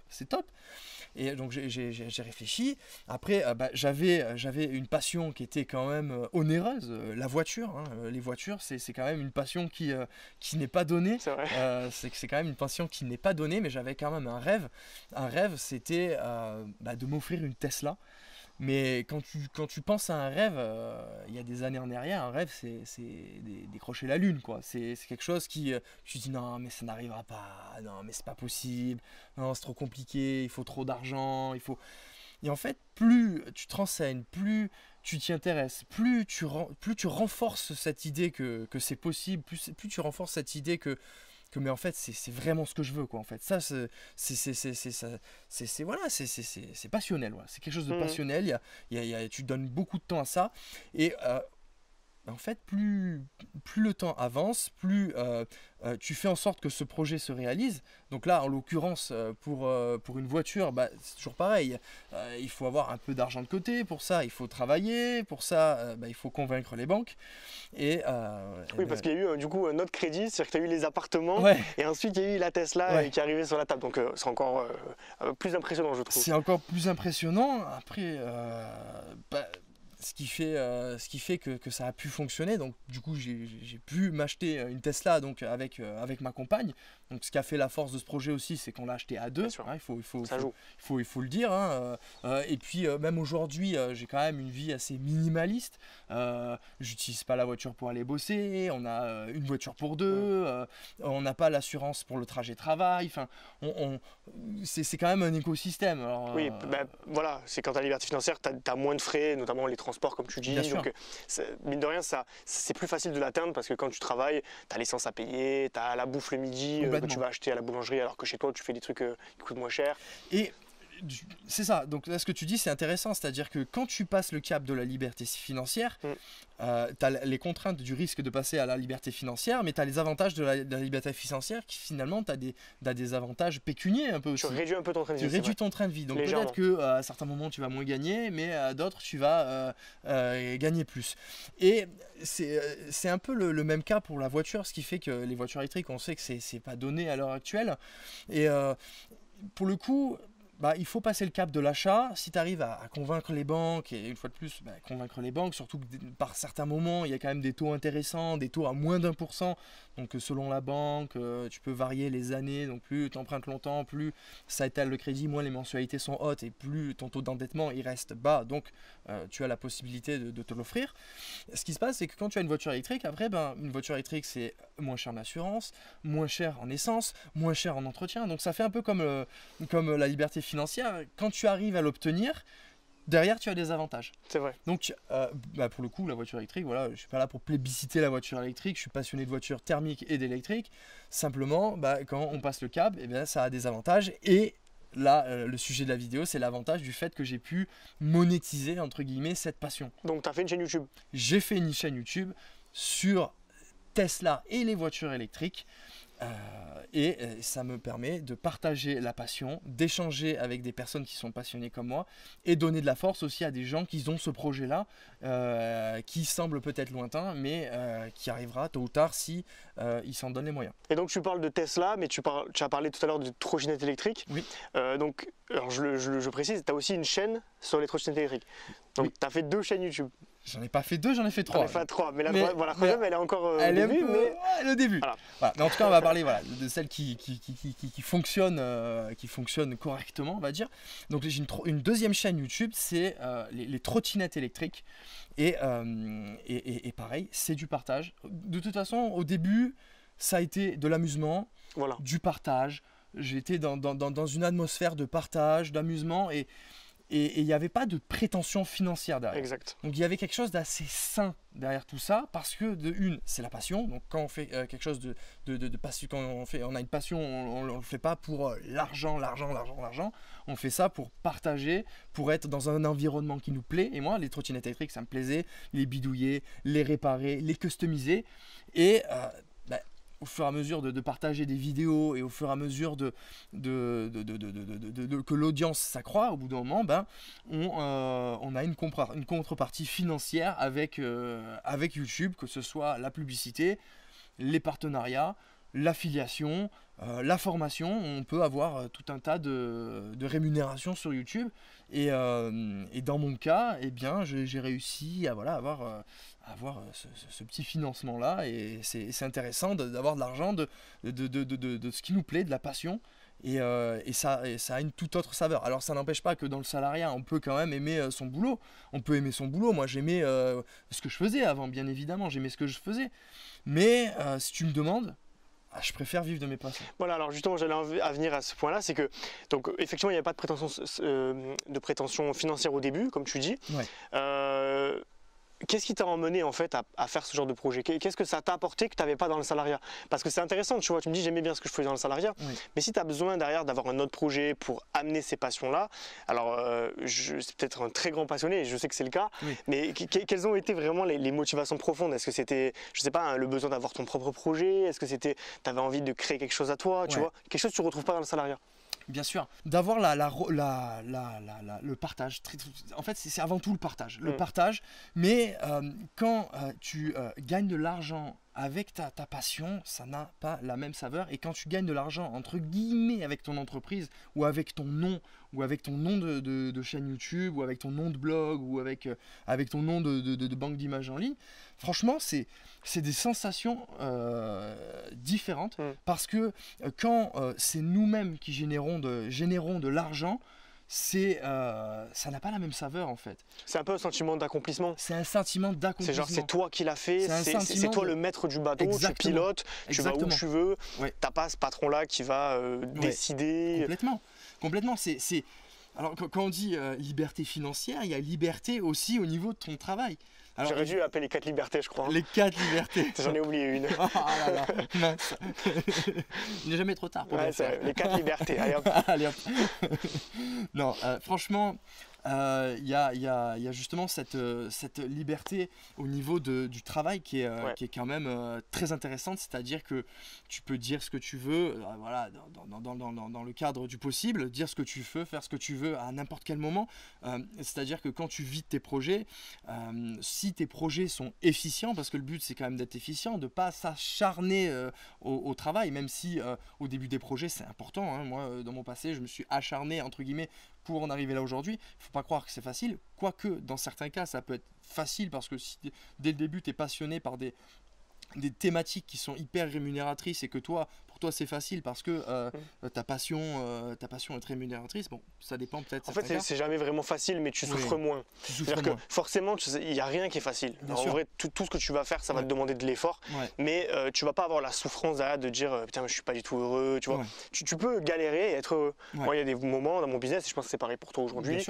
Et donc j'ai réfléchi. Après, j'avais une passion qui était quand même onéreuse, la voiture. Hein. Les voitures, c'est quand même une passion qui n'est pas donnée. C'est vrai. C'est quand même une passion qui n'est pas donnée, mais j'avais quand même un rêve. Un rêve, c'était de m'offrir une Tesla. Mais quand tu penses à un rêve, il y a des années en arrière, un rêve, c'est décrocher la lune, quoi. C'est quelque chose qui, tu te dis non, mais ça n'arrivera pas, non, mais c'est pas possible, non, c'est trop compliqué, il faut trop d'argent, il faut... Et en fait, plus tu te renseignes, plus tu t'y intéresses, plus tu renforces cette idée que c'est possible, plus tu renforces cette idée que mais en fait c'est vraiment ce que je veux, quoi. En fait ça c'est passionnel, voilà. C'est quelque chose de passionnel, tu donnes beaucoup de temps à ça et en fait plus le temps avance, plus tu fais en sorte que ce projet se réalise. Donc là en l'occurrence pour une voiture, c'est toujours pareil, il faut avoir un peu d'argent de côté, pour ça il faut travailler, pour ça il faut convaincre les banques et oui, parce qu'il y a eu du coup un autre crédit, c'est-à-dire que tu as eu les appartements et ensuite il y a eu la Tesla qui est arrivée sur la table, donc c'est encore plus impressionnant, je trouve. C'est encore plus impressionnant. Après ce qui fait que ça a pu fonctionner. Donc du coup j'ai pu m'acheter une Tesla donc avec ma compagne. Donc ce qui a fait la force de ce projet aussi, c'est qu'on l'a acheté à deux. Hein, il faut le dire. Hein. Et puis même aujourd'hui, j'ai quand même une vie assez minimaliste. J'utilise pas la voiture pour aller bosser. On a une voiture pour deux. On n'a pas l'assurance pour le trajet travail. Enfin, c'est quand même un écosystème. Alors, oui, voilà, c'est quand tu as la liberté financière, tu as moins de frais, notamment les transports comme tu dis. Donc mine de rien, c'est plus facile de l'atteindre parce que quand tu travailles, tu as l'essence à payer, tu as la bouffe le midi que tu vas acheter à la boulangerie, alors que chez toi tu fais des trucs qui coûtent moins cher. Et c'est ça, donc là ce que tu dis c'est intéressant, c'est-à-dire que quand tu passes le cap de la liberté financière, tu as les contraintes du risque de passer à la liberté financière, mais tu as les avantages de la liberté financière qui finalement tu as des avantages pécuniaires un peu aussi. Tu réduis un peu ton train de vie. Tu réduis ton train de vie, donc peut-être qu'à certains moments tu vas moins gagner, mais à d'autres tu vas gagner plus. Et c'est un peu le même cas pour la voiture, ce qui fait que les voitures électriques, on sait que c'est pas donné à l'heure actuelle. Et pour le coup, il faut passer le cap de l'achat. Si tu arrives à convaincre les banques, et une fois de plus, convaincre les banques, surtout que par certains moments, il y a quand même des taux intéressants, des taux à moins d'1%. Donc selon la banque, tu peux varier les années. Donc plus tu empruntes longtemps, plus ça étale le crédit, moins les mensualités sont hautes et plus ton taux d'endettement il reste bas. Donc tu as la possibilité de te l'offrir. Ce qui se passe, c'est que quand tu as une voiture électrique, après, une voiture électrique, c'est moins cher en assurance, moins cher en essence, moins cher en entretien. Donc ça fait un peu comme la liberté financière. Quand tu arrives à l'obtenir, derrière tu as des avantages. C'est vrai. Donc pour le coup, la voiture électrique, voilà, je suis pas là pour plébisciter la voiture électrique, je suis passionné de voitures thermiques et d'électrique. Simplement, quand on passe le cap, ça a des avantages. Et là, le sujet de la vidéo, c'est l'avantage du fait que j'ai pu monétiser, entre guillemets, cette passion. Donc tu as fait une chaîne YouTube? J'ai fait une chaîne YouTube sur Tesla et les voitures électriques. Et ça me permet de partager la passion, d'échanger avec des personnes qui sont passionnées comme moi et donner de la force aussi à des gens qui ont ce projet-là qui semble peut-être lointain mais qui arrivera tôt ou tard si ils s'en donnent les moyens. Et donc tu parles de Tesla, mais tu as parlé tout à l'heure de trottinette électrique. Oui. Alors je précise, tu as aussi une chaîne sur les trottinettes électriques. Donc tu as fait 2 chaînes YouTube. J'en ai pas fait 2, j'en ai fait 3. J'en ai fait 3, mais la Mais- troisième, elle est encore au Elle est un début, peu- mais... ouais, le début. Voilà. Voilà. Mais en tout cas, on va parler voilà, de celle qui fonctionne, correctement, on va dire. Donc j'ai une deuxième chaîne YouTube, c'est les trottinettes électriques. Et pareil, c'est du partage. De toute façon, au début, ça a été de l'amusement, Voilà. du partage. J'étais dans une atmosphère de partage, d'amusement et il n'y avait pas de prétention financière derrière. Exact. Donc il y avait quelque chose d'assez sain derrière tout ça parce que de une, c'est la passion. Donc quand on fait quelque chose de passion, quand on a une passion, on ne le fait pas pour l'argent. On fait ça pour partager, pour être dans un environnement qui nous plaît. Et moi, les trottinettes électriques, ça me plaisait. Les bidouiller, les réparer, les customiser. Et au fur et à mesure de partager des vidéos et au fur et à mesure que l'audience s'accroît, au bout d'un moment, on a une contrepartie financière avec YouTube, que ce soit la publicité, les partenariats, l'affiliation, la formation. On peut avoir tout un tas de rémunérations sur YouTube. Et dans mon cas, eh bien, j'ai réussi à avoir ce petit financement là et c'est intéressant d'avoir de l'argent de ce qui nous plaît, de la passion et ça a une toute autre saveur. Alors ça n'empêche pas que dans le salariat on peut quand même aimer son boulot, moi j'aimais ce que je faisais avant, bien évidemment j'aimais ce que je faisais, mais si tu me demandes, je préfère vivre de mes passions. Voilà, alors justement, j'allais à venir à ce point-là, c'est que, donc effectivement, il n'y a pas de prétention financière au début, comme tu dis. Ouais. Qu'est-ce qui t'a emmené en fait à faire ce genre de projet? Qu'est-ce que ça t'a apporté que tu n'avais pas dans le salariat? Parce que c'est intéressant, tu vois, tu me dis j'aimais bien ce que je faisais dans le salariat, Oui. mais si tu as besoin derrière d'avoir un autre projet pour amener ces passions-là, alors c'est peut-être un très grand passionné, et je sais que c'est le cas, Oui. mais quelles ont été vraiment les motivations profondes? Est-ce que c'était, je sais pas, hein, le besoin d'avoir ton propre projet? Est-ce que c'était, tu avais envie de créer quelque chose à toi, tu Ouais. vois? Quelque chose que tu ne retrouves pas dans le salariat? Bien sûr, d'avoir le partage. En fait, c'est avant tout le partage. Le partage, mais quand tu gagnes de l'argent avec ta passion, ça n'a pas la même saveur. Et quand tu gagnes de l'argent, entre guillemets, avec ton entreprise, ou avec ton nom de chaîne YouTube, ou avec ton nom de blog, ou avec ton nom de banque d'images en ligne, franchement, c'est des sensations différentes. Parce que quand c'est nous-mêmes qui générons de l'argent, ça n'a pas la même saveur en fait. C'est un peu un sentiment d'accomplissement. C'est un sentiment d'accomplissement. C'est genre c'est toi qui l'as fait, c'est toi le maître du bateau, Exactement. tu pilotes, tu vas où tu veux, Ouais. t'as pas ce patron-là qui va décider. Complètement. Alors quand on dit liberté financière, il y a liberté aussi au niveau de ton travail. Alors, J'aurais dû appeler les 4 libertés, je crois. les 4 libertés. J'en ai oublié une. Oh là là, mince. Il n'est jamais trop tard pour Ouais, bien c'est faire. vrai, les 4 libertés. Allez, hop. Allez, hop. Non, franchement, il y a justement cette liberté au niveau du travail qui est quand même très intéressante. C'est-à-dire que tu peux dire ce que tu veux, voilà, dans le cadre du possible, dire ce que tu veux, faire ce que tu veux à n'importe quel moment. C'est-à-dire que quand tu vis tes projets, si tes projets sont efficients, parce que le but c'est quand même d'être efficient, de ne pas s'acharner au travail, même si au début des projets c'est important. Hein. Moi, dans mon passé, je me suis acharné, entre guillemets, pour en arriver là aujourd'hui. Il ne faut pas croire que c'est facile, quoique dans certains cas ça peut être facile, parce que si dès le début tu es passionné par des thématiques qui sont hyper rémunératrices et que pour toi c'est facile parce que ta passion est rémunératrice, bon, ça dépend peut-être. En fait, c'est jamais vraiment facile, mais tu souffres moins. C'est-à-dire que forcément, il n'y a rien qui est facile. En vrai, tout ce que tu vas faire, ça va te demander de l'effort, mais tu vas pas avoir la souffrance derrière de dire putain, je suis pas du tout heureux. Tu vois, tu peux galérer et être heureux. Moi, il y a des moments dans mon business, et je pense que c'est pareil pour toi aujourd'hui.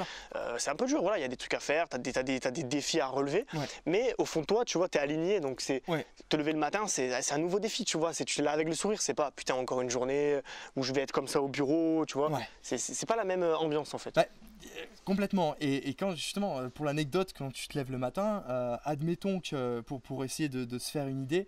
C'est un peu dur. Voilà, il y a des trucs à faire, t'as des défis à relever, mais au fond de toi, tu vois, t'es aligné, donc c'est te lever le matin, c'est un nouveau défi, tu vois. Tu es là avec le sourire, c'est pas putain encore une journée où je vais être comme ça au bureau, tu vois. C'est pas la même ambiance en fait. Complètement. Et quand justement, pour l'anecdote, quand tu te lèves le matin, admettons que pour essayer de se faire une idée,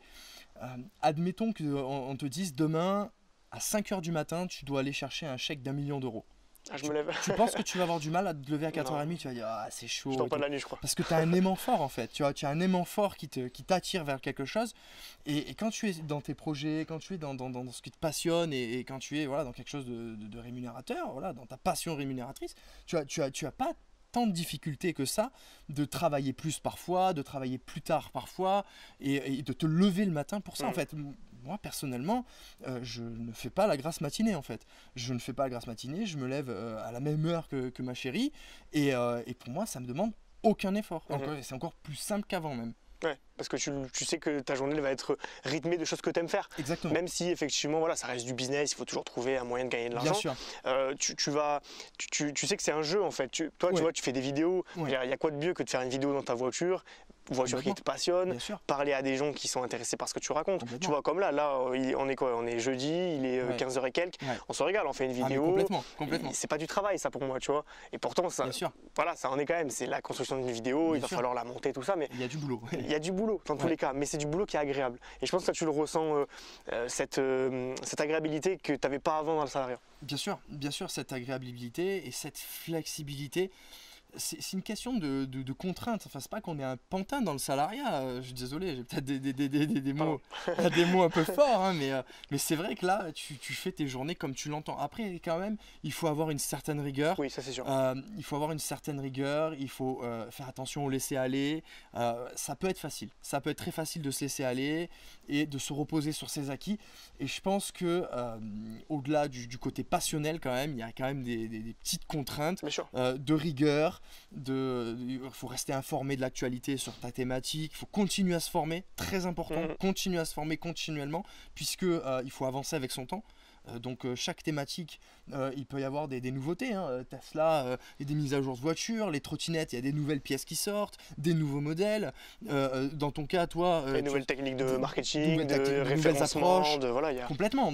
admettons qu'on te dise demain à 5h du matin, tu dois aller chercher un chèque d'1 million d'euros. Ah, je me lève. Tu penses que tu vas avoir du mal à te lever à 4h30, tu vas dire ah, c'est chaud. Je dors pas de la nuit, je crois. Parce que tu as un aimant fort en fait. Tu as un aimant fort qui t'attire vers quelque chose. Et quand tu es dans tes projets, quand tu es dans ce qui te passionne et quand tu es dans quelque chose de rémunérateur, voilà, dans ta passion rémunératrice, tu as pas tant de difficultés que ça, de travailler plus parfois, de travailler plus tard parfois, et de te lever le matin pour ça. En fait, moi personnellement, je ne fais pas la grasse matinée en fait. Je ne fais pas la grasse matinée, je me lève à la même heure que ma chérie, et pour moi, ça me demande aucun effort. C'est encore plus simple qu'avant même. Ouais, parce que tu sais que ta journée va être rythmée de choses que tu aimes faire. Exactement. Même si effectivement voilà, ça reste du business, il faut toujours trouver un moyen de gagner de l'argent. Bien sûr. Tu sais que c'est un jeu en fait. Toi, tu vois, tu fais des vidéos. Il y a quoi de mieux que de faire une vidéo dans ta voiture qui te passionne, parler à des gens qui sont intéressés par ce que tu racontes. Tu vois, comme là, on est quoi? On est jeudi, il est 15h et quelques. On se régale, on fait une vidéo. Complètement. C'est pas du travail ça pour moi, tu vois. Et pourtant, ça en est quand même. C'est la construction d'une vidéo, il va falloir la monter, tout ça. Mais il y a du boulot. Il y a du boulot dans tous les cas, mais c'est du boulot qui est agréable. Et je pense que là, tu le ressens, cette agréabilité que tu n'avais pas avant dans le salariat. Bien sûr, cette agréabilité et cette flexibilité. C'est une question de contrainte. Enfin, c'est pas qu'on est un pantin dans le salariat. Je suis désolé, j'ai peut-être des mots, des mots un peu forts, hein, mais c'est vrai que là, tu fais tes journées comme tu l'entends. Après, quand même, il faut avoir une certaine rigueur. Oui, ça c'est sûr. Il faut avoir une certaine rigueur. Il faut faire attention au laisser aller. Ça peut être facile. Ça peut être très facile de se laisser aller et de se reposer sur ses acquis. Et je pense que au-delà du côté passionnel, quand même, il y a quand même des petites contraintes de rigueur. Il faut rester informé de l'actualité sur ta thématique, il faut continuer à se former, très important, continuer à se former continuellement, puisque il faut avancer avec son temps. Donc chaque thématique, il peut y avoir des nouveautés, hein. Tesla, il y a des mises à jour de voitures, les trottinettes, il y a des nouvelles pièces qui sortent, des nouveaux modèles. Dans ton cas, toi... des nouvelles techniques de marketing, de référencement, complètement.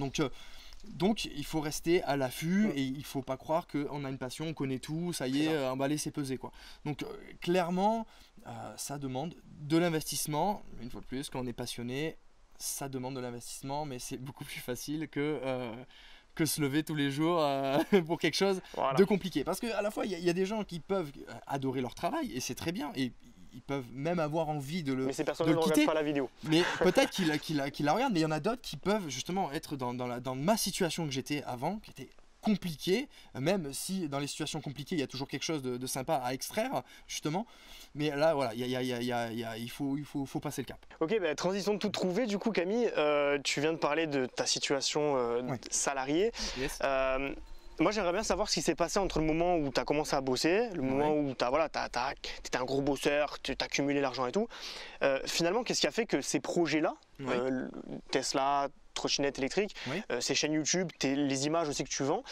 Donc il faut rester à l'affût et il ne faut pas croire qu'on a une passion, on connaît tout, ça y est, emballer c'est pesé, quoi. Donc clairement, ça demande de l'investissement. Une fois de plus, quand on est passionné, ça demande de l'investissement, mais c'est beaucoup plus facile que se lever tous les jours pour quelque chose de compliqué. Parce qu'à la fois, il y a des gens qui peuvent adorer leur travail et c'est très bien. Et ils peuvent même avoir envie de le quitter. Mais ces personnes ne regardent pas la vidéo. Mais peut-être qu'ils la regardent, mais il y en a d'autres qui peuvent justement être dans ma situation que j'étais avant, qui était compliquée, même si dans les situations compliquées, il y a toujours quelque chose de sympa à extraire, justement. Mais là, voilà, il faut passer le cap. Ok, transition de tout trouver, du coup, Camille, tu viens de parler de ta situation salariée. Yes. Moi, j'aimerais bien savoir ce qui s'est passé entre le moment où tu as commencé à bosser, le moment où tu étais un gros bosseur, tu as cumulé l'argent et tout. Finalement, qu'est-ce qui a fait que ces projets-là, Tesla, trottinette électrique, ces chaînes YouTube, les images aussi que tu vends,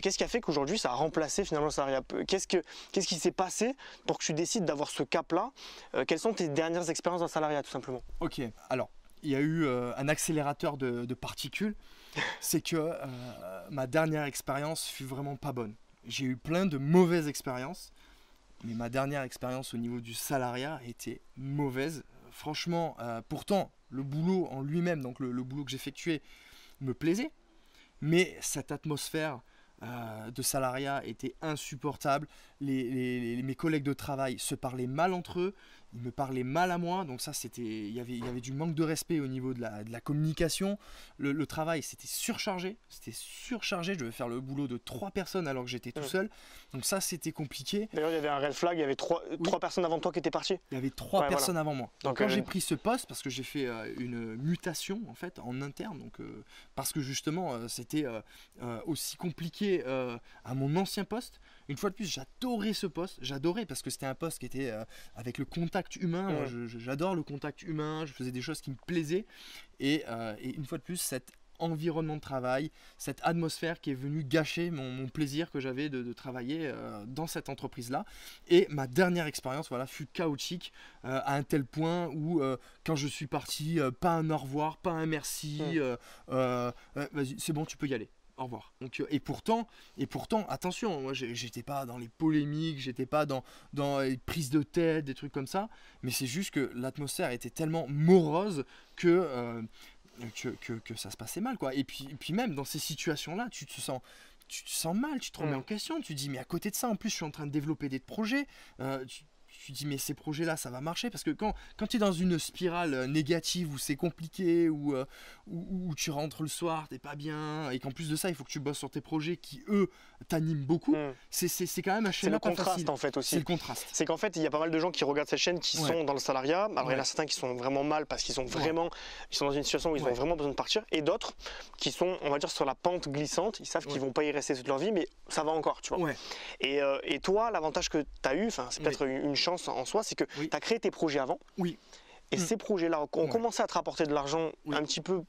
qu'est-ce qui a fait qu'aujourd'hui ça a remplacé finalement le salariat? Qu'est-ce qui s'est passé pour que tu décides d'avoir ce cap-là? Quelles sont tes dernières expériences dans le salariat, tout simplement? Ok, alors, il y a eu un accélérateur de particules. C'est que ma dernière expérience fut vraiment pas bonne. J'ai eu plein de mauvaises expériences, mais ma dernière expérience au niveau du salariat était mauvaise. Franchement, pourtant, le boulot en lui-même, donc le boulot que j'effectuais, me plaisait, mais cette atmosphère de salariat était insupportable. Mes collègues de travail se parlaient mal entre eux, ils me parlaient mal à moi, donc ça il y avait du manque de respect au niveau de la communication. Le travail c'était surchargé, je devais faire le boulot de 3 personnes alors que j'étais tout seul, donc ça c'était compliqué. D'ailleurs il y avait un red flag, il y avait 3 personnes avant toi qui étaient parties. Il y avait 3 personnes avant moi. Donc quand j'ai pris ce poste, parce que j'ai fait une mutation en fait en interne, donc parce que justement c'était aussi compliqué à mon ancien poste. Une fois de plus, j'adorais ce poste, parce que c'était un poste qui était avec le contact humain. Moi, j'adore le contact humain, je faisais des choses qui me plaisaient. Et une fois de plus, cet environnement de travail, cette atmosphère qui est venue gâcher mon plaisir que j'avais de travailler dans cette entreprise-là. Et ma dernière expérience fut chaotique à un tel point où quand je suis parti, pas un au revoir, pas un merci, vas-y, c'est bon, tu peux y aller. Au revoir. Donc, et pourtant, attention, moi j'étais pas dans les polémiques, j'étais pas dans les prises de tête, des trucs comme ça, mais c'est juste que l'atmosphère était tellement morose que ça se passait mal, quoi. Et puis même dans ces situations-là, tu te sens mal, tu te remets en question, tu te dis mais à côté de ça, en plus je suis en train de développer des projets, tu te dis mais ces projets-là, ça va marcher parce que quand tu es dans une spirale négative où c'est compliqué, où tu rentres le soir, t'es pas bien, et qu'en plus de ça, il faut que tu bosses sur tes projets qui, eux, t'animent beaucoup, c'est quand même un C'est le schéma pas contraste facile. en fait C'est aussi. le contraste. C'est qu'en fait, il y a pas mal de gens qui regardent cette chaîne qui Ouais. sont dans le salariat. Alors il y en Ouais. a certains qui sont vraiment mal parce qu'ils sont vraiment, ils sont dans une situation où ils Ouais. ont vraiment besoin de partir, et d'autres qui sont, on va dire, sur la pente glissante. Ils savent qu'ils vont pas y rester toute leur vie, mais ça va encore, tu vois. Ouais. Et toi, l'avantage que tu as eu, c'est peut-être une chance en soi, c'est que Oui. tu as créé tes projets avant. Oui. Et ces projets-là ont commencé à te rapporter de l'argent un petit peu,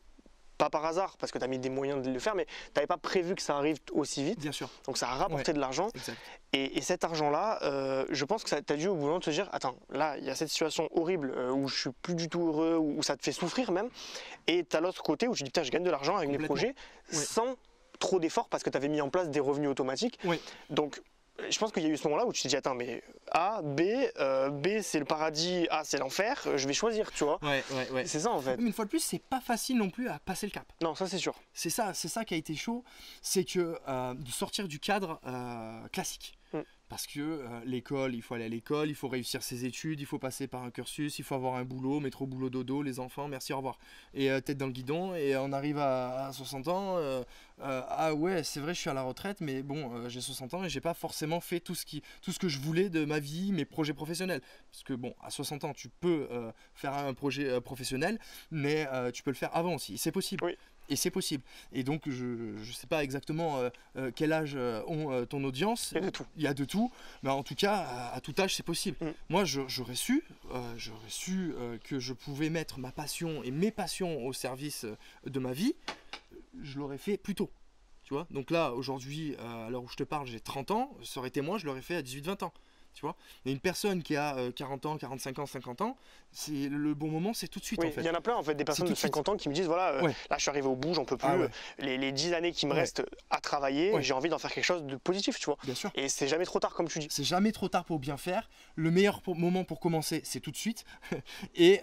pas par hasard, parce que tu as mis des moyens de le faire, mais tu n'avais pas prévu que ça arrive aussi vite. Bien sûr. Donc ça a rapporté de l'argent. Exact. Et cet argent-là, je pense que tu as dû au bout d'un moment te dire, attends, là, il y a cette situation horrible où je suis plus du tout heureux, où ça te fait souffrir même. Et tu as l'autre côté où tu dis, putain, je gagne de l'argent avec mes projets sans trop d'efforts parce que tu avais mis en place des revenus automatiques. Donc, je pense qu'il y a eu ce moment-là où tu te dis, attends, mais A, B, B c'est le paradis, A c'est l'enfer, je vais choisir, tu vois. C'est ça en fait. Mais une fois de plus, c'est pas facile non plus à passer le cap. Non, ça c'est sûr. C'est ça qui a été chaud, c'est que de sortir du cadre classique. Parce que l'école, il faut aller à l'école, il faut réussir ses études, il faut passer par un cursus, il faut avoir un boulot, métro, boulot, dodo, les enfants, merci, au revoir. Et tête dans le guidon, et on arrive à 60 ans, ah ouais, c'est vrai, je suis à la retraite, mais bon, j'ai 60 ans et j'ai pas forcément fait tout ce que je voulais de ma vie, mes projets professionnels. Parce que bon, à 60 ans, tu peux faire un projet professionnel, mais tu peux le faire avant aussi, c'est possible. Et c'est possible. Et donc, je ne sais pas exactement quel âge ont ton audience. Il y a de tout. Il y a de tout. Mais en tout cas, à tout âge, c'est possible. Moi, j'aurais su que je pouvais mettre ma passion et mes passions au service de ma vie. Je l'aurais fait plus tôt. Tu vois. Donc là, aujourd'hui, à l'heure où je te parle, j'ai 30 ans. Ça aurait été moi, je l'aurais fait à 18-20 ans. Tu vois, et une personne qui a 40 ans, 45 ans, 50 ans, c'est le bon moment, c'est tout de suite en fait. Il y en a plein en fait, des personnes de 50 ans qui me disent voilà, là je suis arrivé au bout, j'en peux plus, les 10 années qui me restent à travailler, j'ai envie d'en faire quelque chose de positif, tu vois. Bien sûr. Et c'est jamais trop tard comme tu dis. C'est jamais trop tard pour bien faire. Le meilleur moment pour commencer, c'est tout de suite. Et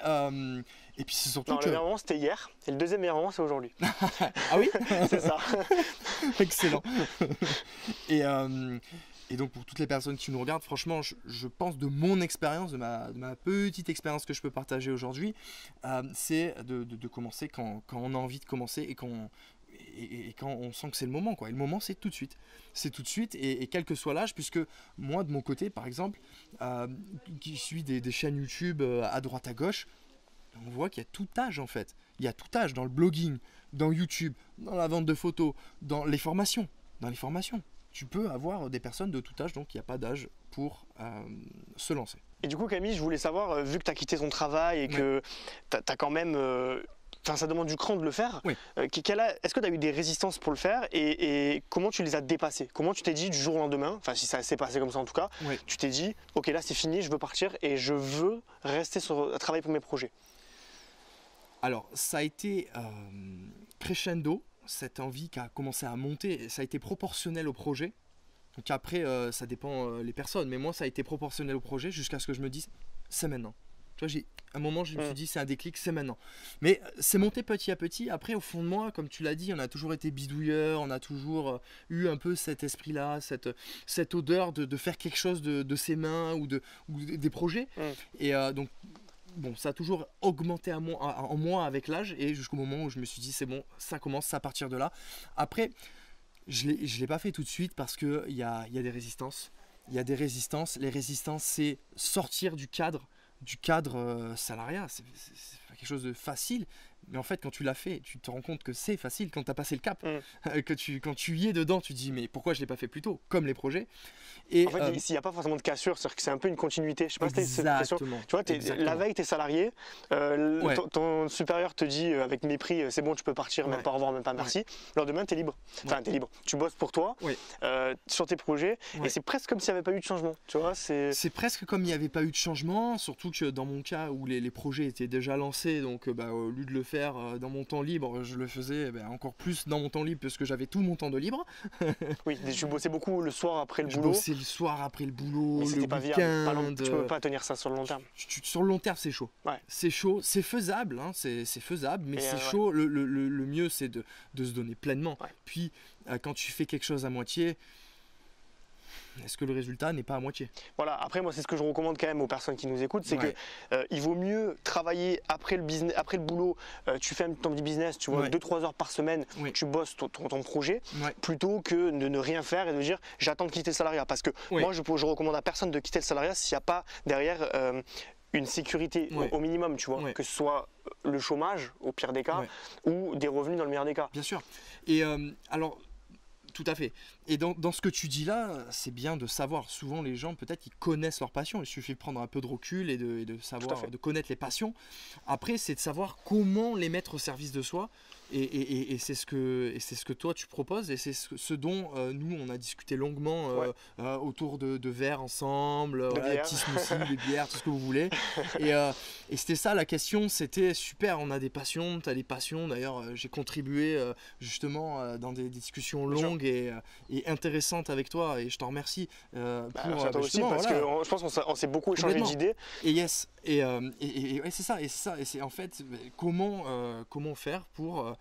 puis c'est surtout le meilleur moment c'était hier, et le deuxième meilleur moment c'est aujourd'hui. Ah oui. C'est ça. Excellent. Et donc pour toutes les personnes qui nous regardent, franchement, je pense de mon expérience, de ma petite expérience que je peux partager aujourd'hui, c'est de commencer quand on a envie de commencer et quand on sent que c'est le moment, quoi. Et le moment, c'est tout de suite. C'est tout de suite, et quel que soit l'âge, puisque moi, de mon côté, par exemple, qui suis des chaînes YouTube à droite à gauche, on voit qu'il y a tout âge en fait. Il y a tout âge dans le blogging, dans YouTube, dans la vente de photos, dans les formations. Tu peux avoir des personnes de tout âge, donc il n'y a pas d'âge pour se lancer. Et du coup, Camille, je voulais savoir, vu que tu as quitté ton travail et que tu as quand même... ça demande du cran de le faire. Est-ce que tu as eu des résistances pour le faire et comment tu les as dépassées? Comment tu t'es dit du jour au lendemain, enfin si ça s'est passé comme ça en tout cas, tu t'es dit, ok là c'est fini, je veux partir et je veux rester à travailler pour mes projets? Alors, ça a été crescendo. Cette envie qui a commencé à monter, ça a été proportionnel au projet. Donc après, ça dépend les personnes, mais moi, ça a été proportionnel au projet jusqu'à ce que je me dise, c'est maintenant. Tu vois, à un moment, je me suis dit, c'est un déclic, c'est maintenant. Mais c'est monté petit à petit. Après, au fond de moi, comme tu l'as dit, on a toujours été bidouilleur, on a toujours eu un peu cet esprit-là, cette odeur de faire quelque chose de ses mains ou des projets. Et donc, bon, ça a toujours augmenté en moi avec l'âge et jusqu'au moment où je me suis dit c'est bon, ça commence à partir de là. Après, je l'ai pas fait tout de suite parce qu'il y a des résistances. Il y a des résistances. Les résistances, c'est sortir du cadre salariat. C'est quelque chose de facile. Mais en fait, quand tu l'as fait, tu te rends compte que c'est facile quand tu as passé le cap. Quand tu y es dedans, tu te dis mais pourquoi je ne l'ai pas fait plus tôt, comme les projets. Et, en fait, s'il n'y a pas forcément de cassure, c'est-à-dire que c'est un peu une continuité. Je sais pas si tu as cette impression. Tu vois, la veille, tu es salarié, ton supérieur te dit avec mépris c'est bon, tu peux partir, même pas au revoir, même pas merci. Le lendemain, tu es libre. Enfin, tu es libre. Tu bosses pour toi, sur tes projets, et c'est presque comme s'il n'y avait pas eu de changement. Tu vois, c'est presque comme il n'y avait pas eu de changement, surtout que dans mon cas où les projets étaient déjà lancés, donc au lieu de le faire dans mon temps libre, je le faisais encore plus dans mon temps libre parce que j'avais tout mon temps de libre. Oui, tu bossais beaucoup le soir après le boulot. Je bossais le soir après le boulot, mais le pas week-end. Tu peux pas tenir ça sur le long terme. Sur le long terme, c'est chaud. C'est chaud, c'est faisable, hein, c'est faisable, mais c'est chaud. Le mieux, c'est de se donner pleinement. Puis, quand tu fais quelque chose à moitié, est-ce que le résultat n'est pas à moitié? Voilà, après moi c'est ce que je recommande quand même aux personnes qui nous écoutent, c'est Ouais. que il vaut mieux travailler après le business, après le boulot, tu fais ton petit business, tu vois, Ouais. 2-3 heures par semaine, Oui. tu bosses ton projet, Ouais. plutôt que de ne rien faire et de dire j'attends de quitter le salariat. Parce que Oui. moi je recommande à personne de quitter le salariat s'il n'y a pas derrière une sécurité Ouais. au minimum, tu vois, Ouais. que ce soit le chômage au pire des cas Ouais. ou des revenus dans le meilleur des cas. Bien sûr. Et alors, tout à fait. Et dans ce que tu dis là, c'est bien de savoir. Souvent, les gens, peut-être, ils connaissent leur passion. Il suffit de prendre un peu de recul et de savoir, fait. de connaître les passions. Après, c'est de savoir comment les mettre au service de soi. Et c'est ce que toi tu proposes. Et c'est ce dont nous, on a discuté longuement autour de verres ensemble, voilà, bières. petits smoothies, des bières, tout ce que vous voulez. Et c'était ça la question. C'était super, on a des passions, tu as des passions. D'ailleurs, j'ai contribué justement dans des discussions longues et intéressantes avec toi. Et je t'en remercie Merci à toi aussi, justement, parce voilà. que je pense qu'on s'est beaucoup échangé Complètement. d'idées. Et yes, ouais, c'est ça, et c'est en fait comment faire pour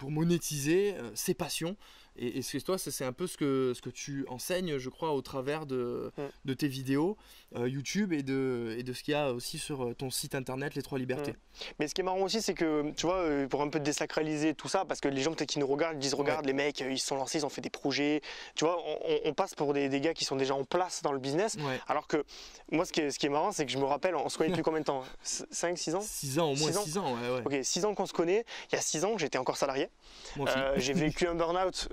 monétiser ses passions. Et toi, c'est un peu ce que tu enseignes, je crois, au travers de tes vidéos YouTube et de ce qu'il y a aussi sur ton site internet, Les Trois Libertés. Mais ce qui est marrant aussi, c'est que, tu vois, pour un peu désacraliser tout ça, parce que les gens peut-être qui nous regardent disent, regarde, les mecs, ils se sont lancés, ils ont fait des projets. Tu vois, on passe pour des gars qui sont déjà en place dans le business. Ouais. Alors que, moi, ce qui est marrant, c'est que je me rappelle, on se connaît depuis combien de temps? 5, 6 ans? 6 ans, au moins 6 ans, ouais. Ok, 6 ans qu'on se connaît. Il y a 6 ans, j'étais encore salarié. Moi aussi. J'ai vécu un burn-out.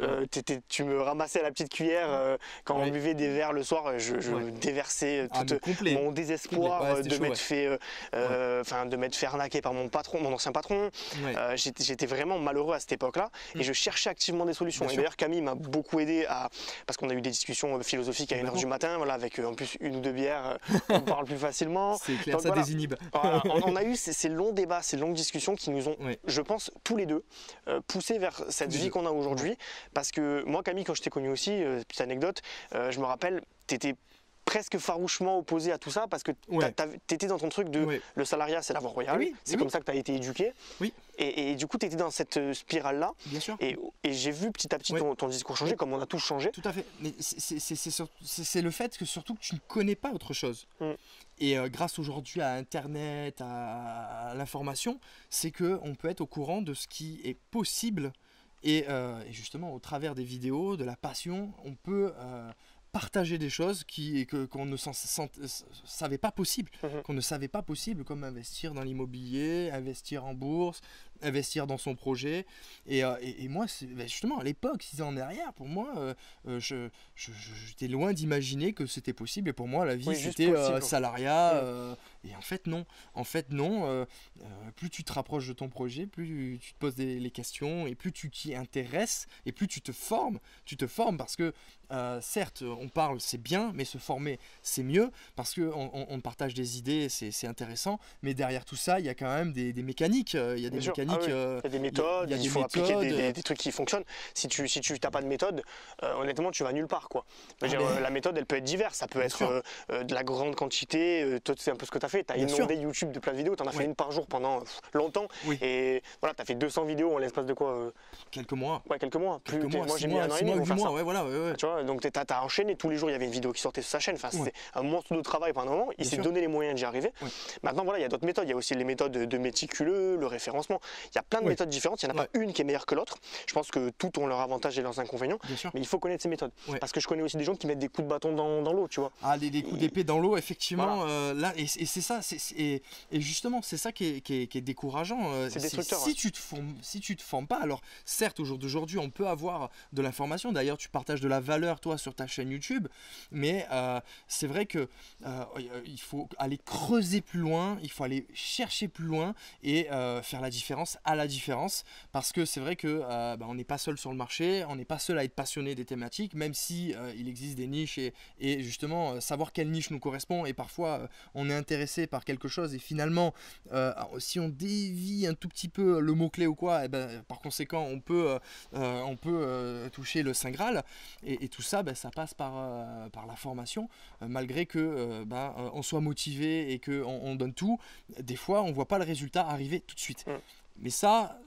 Tu me ramassais à la petite cuillère quand on buvait des verres le soir. Je déversais tout mon désespoir de m'être fait arnaquer par mon ancien patron. J'étais vraiment malheureux à cette époque-là et je cherchais activement des solutions. Et d'ailleurs, Camille m'a beaucoup aidé parce qu'on a eu des discussions philosophiques à 1h du matin, voilà, avec en plus 1 ou 2 bières, on parle plus facilement. C'est clair, ça désinhibe. Voilà, on a eu ces longs débats, ces longues discussions qui nous ont, je pense, tous les deux poussés vers cette vie qu'on a aujourd'hui. Parce que moi, Camille, quand je t'ai connu aussi, petite anecdote, je me rappelle, t'étais presque farouchement opposé à tout ça parce que t'étais dans ton truc de le salariat c'est la voie royale, c'est comme ça que tu as été éduqué et du coup tu étais dans cette spirale là. Bien sûr. Et j'ai vu petit à petit ton discours changer comme on a tous changé. Tout à fait, mais c'est le fait que surtout que tu ne connais pas autre chose. Et grâce aujourd'hui à Internet, à l'information, c'est qu'on peut être au courant de ce qui est possible et justement au travers des vidéos, de la passion, on peut partager des choses qu'on ne savait pas possible, comme investir dans l'immobilier, investir en bourse, investir dans son projet. Et moi, justement, à l'époque, 6 ans en arrière, pour moi, j'étais loin d'imaginer que c'était possible. Et pour moi, la vie, c'était salariat. Et en fait, non. Plus tu te rapproches de ton projet, plus tu te poses les questions, et plus tu t'y intéresses, et plus tu te formes. Tu te formes parce que, certes, on parle, c'est bien, mais se former, c'est mieux, parce qu'on partage des idées, c'est intéressant. Mais derrière tout ça, il y a quand même des mécaniques. Il y a des mécaniques. Il y a des méthodes, il faut appliquer des trucs qui fonctionnent. Si tu n'as pas de méthode, honnêtement, tu vas nulle part, quoi. La méthode, elle peut être diverse. Ça peut être de la grande quantité. Toi, c'est un peu ce que tu as fait. Tu as inondé YouTube de plein de vidéos. Tu en as fait une par jour pendant longtemps. Et voilà, tu as fait 200 vidéos en l'espace de quoi quelques mois. Ouais, quelques mois. Moi, j'ai mis 1 an et demi pour faire ça. Voilà. Tu vois, donc tu as enchaîné. Tous les jours, il y avait une vidéo qui sortait sur sa chaîne. Enfin, c'était un monstre de travail pendant un moment. Il s'est donné les moyens d'y arriver. Maintenant, voilà, il y a d'autres méthodes. Il y a aussi les méthodes de méticuleux, le référencement. Il y a plein de méthodes différentes, il n'y en a pas une qui est meilleure que l'autre. Je pense que toutes ont leurs avantages et leurs inconvénients, mais il faut connaître ces méthodes. Parce que je connais aussi des gens qui mettent des coups de bâton dans l'eau, tu vois. Ah, les coups d'épée dans l'eau, effectivement. Voilà. Là, et c'est ça, et justement, c'est ça qui est décourageant. C'est destructeur. Si tu te formes pas, alors certes, au jour d'aujourd'hui, on peut avoir de l'information. D'ailleurs, tu partages de la valeur, toi, sur ta chaîne YouTube, mais c'est vrai que il faut aller creuser plus loin, il faut aller chercher plus loin et faire la différence à la différence, parce que c'est vrai que on n'est pas seul sur le marché, on n'est pas seul à être passionné des thématiques, même si il existe des niches et justement savoir quelle niche nous correspond, et parfois on est intéressé par quelque chose et finalement si on dévie un tout petit peu le mot-clé ou quoi, par conséquent on peut toucher le Saint Graal, et tout ça ça passe par la formation, malgré que on soit motivé et qu'on donne tout. Des fois on voit pas le résultat arriver tout de suite. Mais ça,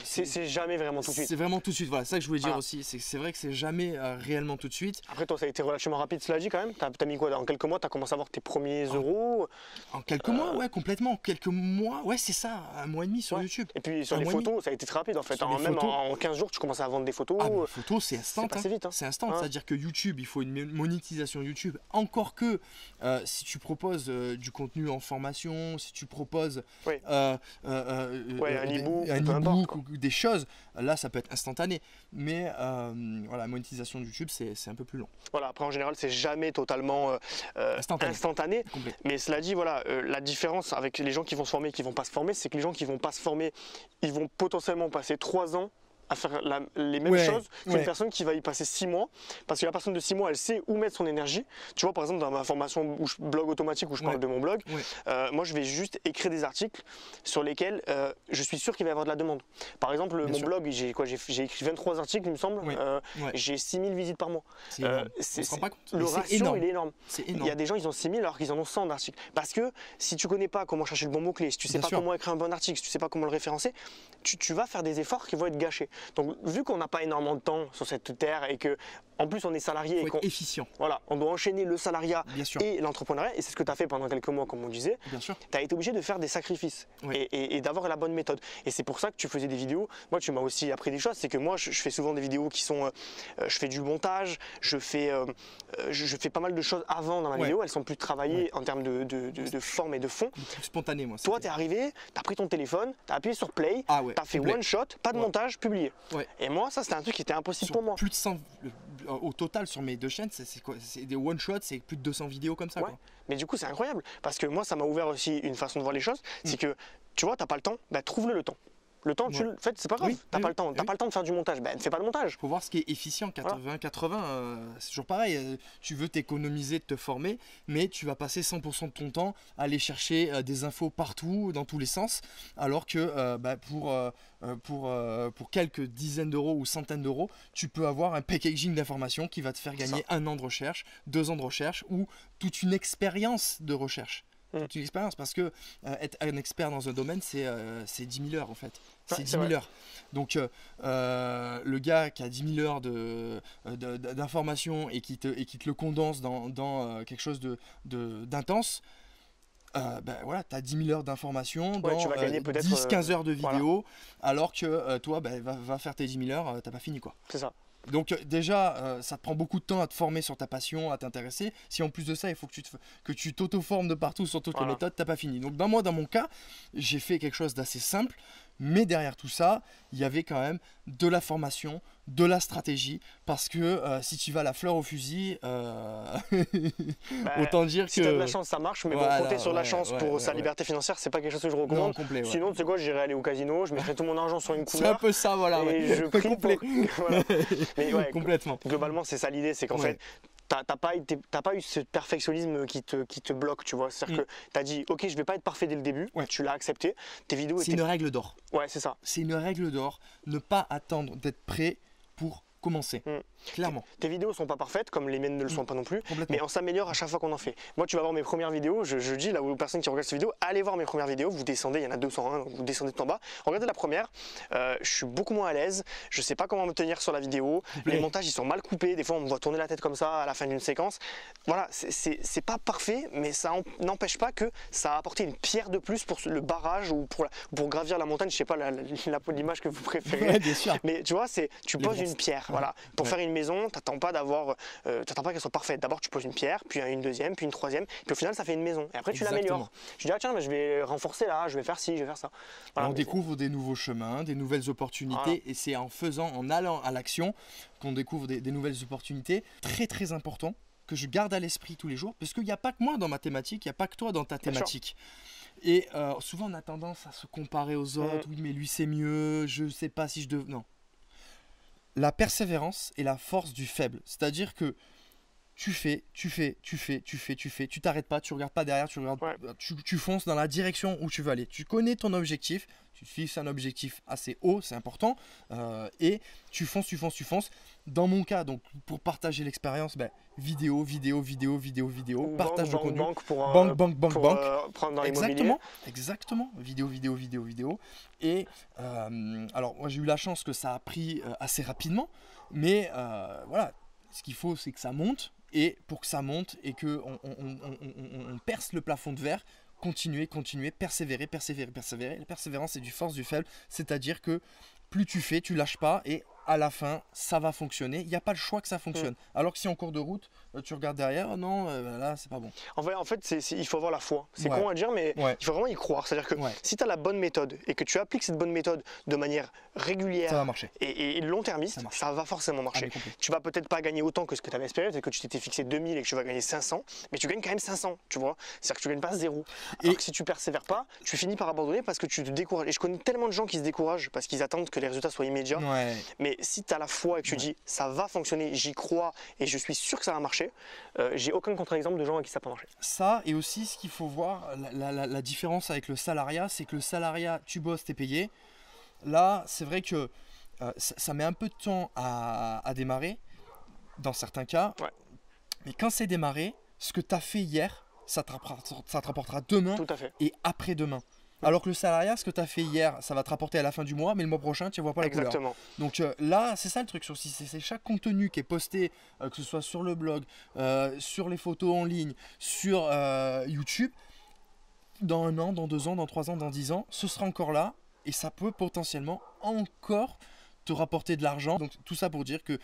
c'est jamais vraiment tout de suite. C'est vraiment tout de suite, voilà, c'est ça que je voulais dire Voilà. aussi. C'est vrai que c'est jamais réellement tout de suite. Après, toi, ça a été relativement rapide, cela dit quand même. T'as mis quoi? En quelques mois, t'as commencé à avoir tes premiers euros. En quelques mois, ouais, complètement. Quelques mois, ouais, c'est ça, 1 mois et demi sur Ouais. YouTube. Et puis sur Un les mois et photos, ça a été très rapide en fait. Sur les Même photos. en 15 jours, tu commençais à vendre des photos. Ah, mais photo, c'est instant. c'est passé vite, hein. C'est instant. Hein. C'est-à-dire que YouTube, il faut une monétisation YouTube. Encore que si tu proposes du contenu en formation, si tu proposes Oui. un e-book, peu e-book importe, quoi. ou des choses, là, ça peut être instantané. Mais voilà, la monétisation de YouTube, c'est un peu plus long. Voilà, après en général, c'est jamais totalement instantané. Complet. Mais cela dit, voilà, la différence avec les gens qui vont se former et qui vont pas se former, c'est que les gens qui vont pas se former, ils vont potentiellement passer 3 ans à faire les mêmes Ouais, choses qu'une ouais. personne qui va y passer 6 mois, parce que la personne de 6 mois, elle sait où mettre son énergie. Tu vois, par exemple, dans ma formation où blog automatique, où je parle Ouais. de mon blog, Ouais. moi, je vais juste écrire des articles sur lesquels je suis sûr qu'il va y avoir de la demande. Par exemple, Bien mon sûr. blog, j'ai écrit 23 articles, il me semble. Ouais. Ouais. J'ai 6000 visites par mois. C'est énorme. On se rend pas compte. Le mais c'est ratio, énorme. il est énorme. C'est Il y a énorme. des gens, ils ont 6000 alors qu'ils en ont 100 d'articles. Parce que si tu connais pas comment chercher le bon mot-clé, si tu sais Bien pas sûr. comment écrire un bon article, si tu sais pas comment le référencer, tu vas faire des efforts qui vont être gâchés. Donc, vu qu'on n'a pas énormément de temps sur cette terre et que, en plus, on est salarié Il et faut qu'on être efficient, voilà, on doit enchaîner le salariat bien sûr. et l'entrepreneuriat, et c'est ce que tu as fait pendant quelques mois, comme on disait, Bien sûr. tu as été obligé de faire des sacrifices Oui. et d'avoir la bonne méthode. Et c'est pour ça que tu faisais des vidéos. Moi, tu m'as aussi appris des choses. C'est que moi, je fais souvent des vidéos qui sont. Je fais du montage, je fais pas mal de choses avant dans ma Ouais. vidéo. Elles sont plus travaillées en termes de forme et de fond. Le truc spontané, moi. Toi, c'était- tu es arrivé, tu as pris ton téléphone, tu as appuyé sur play, Ah ouais, tu as fait complet. one shot, pas de Ouais. montage, publié. Ouais. Et moi, ça, c'était un truc qui était impossible Sur pour moi. plus de 100, au total sur mes deux chaînes, c'est quoi? C'est des one shots, c'est plus de 200 vidéos comme ça. Ouais. Quoi. Mais du coup, c'est incroyable parce que moi, ça m'a ouvert aussi une façon de voir les choses. C'est que tu vois, t'as pas le temps, bah, trouve-le le temps. Le temps, Ouais. en fait, c'est pas grave. Oui, T'as oui, pas le temps. T'as oui. pas le temps de faire du montage. Ben, ne fais pas de montage. Faut voir ce qui est efficient, 80-80, c'est toujours pareil. Tu veux t'économiser, te former, mais tu vas passer 100% de ton temps à aller chercher des infos partout, dans tous les sens, alors que pour quelques dizaines d'euros ou centaines d'euros, tu peux avoir un packaging d'informations qui va te faire gagner 1 an de recherche, 2 ans de recherche ou toute une expérience de recherche. Toute une expérience, parce que être un expert dans un domaine, c'est 10 000 heures en fait. C'est Ouais, 10 c'est 000 vrai. heures. Donc le gars qui a 10 000 heures d'informations et qui te le condense dans quelque chose d'intense, ben voilà, tu as 10 000 heures d'informations Ouais, tu dans vas gagner peut-être, 10-15 heures de voilà. vidéo, alors que toi, ben, va faire tes 10 000 heures, t'as pas fini quoi. C'est ça. Donc déjà, ça te prend beaucoup de temps à te former sur ta passion, à t'intéresser. Si en plus de ça, il faut que tu t'auto-formes de partout sur toutes les Voilà. méthodes, t'as pas fini. Donc dans mon cas, j'ai fait quelque chose d'assez simple, mais derrière tout ça, il y avait quand même de la formation, de la stratégie, parce que si tu vas à la fleur au fusil, Bah, autant dire si que... t'as de la chance, ça marche, mais Voilà, bon, compter sur la ouais, chance ouais, pour ouais, sa ouais. liberté financière, c'est pas quelque chose que je Non, recommande. complet, ouais. Sinon, tu sais quoi, j'irai aller au casino, je mettrai tout mon argent sur une C'est un couleur. peu ça, voilà. Et ouais. je prie Complet. pour- voilà. Mais ouais, Complètement. globalement, c'est ça l'idée, c'est qu'en Ouais. fait, t'as pas eu ce perfectionnisme qui te bloque, tu vois. C'est-à-dire que t'as dit, ok, je vais pas être parfait dès le début, Ouais. tu l'as accepté, tes vidéos C'est étaient. une règle d'or. Ouais, c'est ça. C'est une règle d'or. Ne pas attendre d'être prêt pour commencer. Clairement. Tes vidéos sont pas parfaites, comme les miennes ne le sont pas non plus, Complètement. mais on s'améliore à chaque fois qu'on en fait. Moi, tu vas voir mes premières vidéos, je dis là aux personnes qui regardent cette vidéo, allez voir mes premières vidéos, vous descendez, il y en a 201, donc vous descendez tout en bas. Regardez la première, je suis beaucoup moins à l'aise, je sais pas comment me tenir sur la vidéo, Complet. les montages ils sont mal coupés, des fois on me voit tourner la tête comme ça à la fin d'une séquence. Voilà, c'est pas parfait, mais ça n'empêche pas que ça a apporté une pierre de plus pour le barrage ou pour gravir la montagne, je sais pas l'image que vous préférez. Ouais, bien sûr. Mais tu vois, tu poses L'Everest. une pierre. Voilà. Pour faire une maison, t'attends pas qu'elle soit parfaite. D'abord, tu poses une pierre, puis une deuxième, puis une troisième, puis au final, ça fait une maison. Et après, tu Exactement. l'améliores. Tu dis, ah tiens, mais je vais renforcer là, je vais faire ci, je vais faire ça. Voilà, On mais- découvre des nouveaux chemins, des nouvelles opportunités, Voilà. et c'est en allant à l'action qu'on découvre des nouvelles opportunités. Très très important que je garde à l'esprit tous les jours, parce qu'il n'y a pas que moi dans ma thématique, il n'y a pas que toi dans ta Bien sûr. thématique. Et souvent on a tendance à se comparer aux autres, oui mais lui c'est mieux, je sais pas si je devrais... Non. La persévérance est la force du faible, c'est-à-dire que tu fais, tu t'arrêtes pas, tu regardes pas derrière, tu fonces dans la direction où tu veux aller. Tu connais ton objectif, tu fixes un objectif assez haut, c'est important, et tu fonces. Dans mon cas, donc pour partager l'expérience, vidéo, Ou partage de contenu, banque pour, banque, prendre dans l'immobilier. Exactement, vidéo. Et alors moi j'ai eu la chance que ça a pris assez rapidement, mais voilà, ce qu'il faut c'est que ça monte. Et pour que ça monte et qu'on on perce le plafond de verre, continuer, persévérer. La persévérance, c'est du force du faible. C'est-à-dire que plus tu fais, tu lâches pas et à la fin, ça va fonctionner. Il n'y a pas le choix que ça fonctionne. Alors que si en cours de route, tu regardes derrière, non, là, c'est pas bon. En fait il faut avoir la foi. C'est con à dire, mais il faut vraiment y croire. C'est-à-dire que si tu as la bonne méthode et que tu appliques cette bonne méthode de manière régulière ça va marcher. Et long-termiste, ça va forcément marcher. Tu vas peut-être pas gagner autant que ce que tu avais espéré, peut-être que tu t'étais fixé 2000 et que tu vas gagner 500, mais tu gagnes quand même 500, tu vois. C'est-à-dire que tu gagnes pas zéro. Alors que si tu persévères pas, tu finis par abandonner parce que tu te décourages. Et je connais tellement de gens qui se découragent parce qu'ils attendent que les résultats soient immédiats. Mais si tu as la foi et que tu dis ça va fonctionner, j'y crois et je suis sûr que ça va marcher, j'ai aucun contre-exemple de gens à qui ça n'a pas marché. Ça, et aussi ce qu'il faut voir, la différence avec le salariat, c'est que le salariat, tu bosses, t'es payé. Là, c'est vrai que ça met un peu de temps à démarrer, dans certains cas. Mais quand c'est démarré, ce que tu as fait hier, ça te rapportera demain et après-demain. Alors que le salariat, ce que tu as fait hier, ça va te rapporter à la fin du mois, mais le mois prochain, tu ne vois pas la couleur. Donc là, c'est ça le truc. C'est chaque contenu qui est posté, que ce soit sur le blog, sur les photos en ligne, sur YouTube, dans 1 an, dans 2 ans, dans 3 ans, dans 10 ans, ce sera encore là et ça peut potentiellement encore te rapporter de l'argent. Donc tout ça pour dire que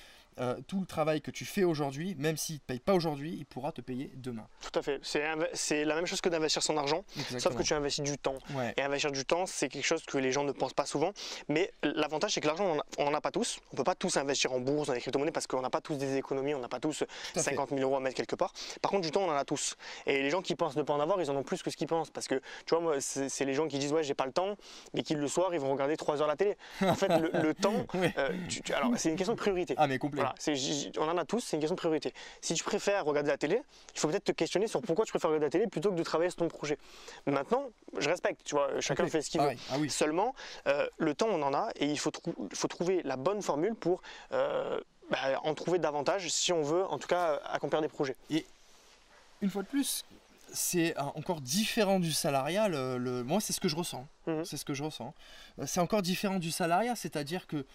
tout le travail que tu fais aujourd'hui, même s'il ne te paye pas aujourd'hui, il pourra te payer demain. Tout à fait. C'est la même chose que d'investir son argent, sauf que tu investis du temps. Et investir du temps, c'est quelque chose que les gens ne pensent pas souvent. Mais l'avantage, c'est que l'argent, on n'en a pas tous. On ne peut pas tous investir en bourse, dans les crypto-monnaies, parce qu'on n'a pas tous des économies, on n'a pas tous 50 000 € à mettre quelque part. Par contre, du temps, on en a tous. Et les gens qui pensent ne pas en avoir, ils en ont plus que ce qu'ils pensent. Parce que, tu vois, moi, c'est les gens qui disent, ouais, j'ai pas le temps, mais qui le soir, ils vont regarder 3 heures la télé. En fait, le temps, alors, c'est une question de priorité. Ah, mais complet. Voilà, on en a tous, c'est une question de priorité. Si tu préfères regarder la télé, il faut peut-être te questionner sur pourquoi tu préfères regarder la télé plutôt que de travailler sur ton projet. Maintenant, je respecte, tu vois, chacun fait ce qu'il veut. Seulement, le temps, on en a et il faut trouver la bonne formule pour en trouver davantage si on veut, en tout cas, accomplir des projets. Et une fois de plus, c'est encore différent du salariat. Moi, c'est ce que je ressens. C'est ce que je ressens. C'est encore différent du salariat, c'est-à-dire que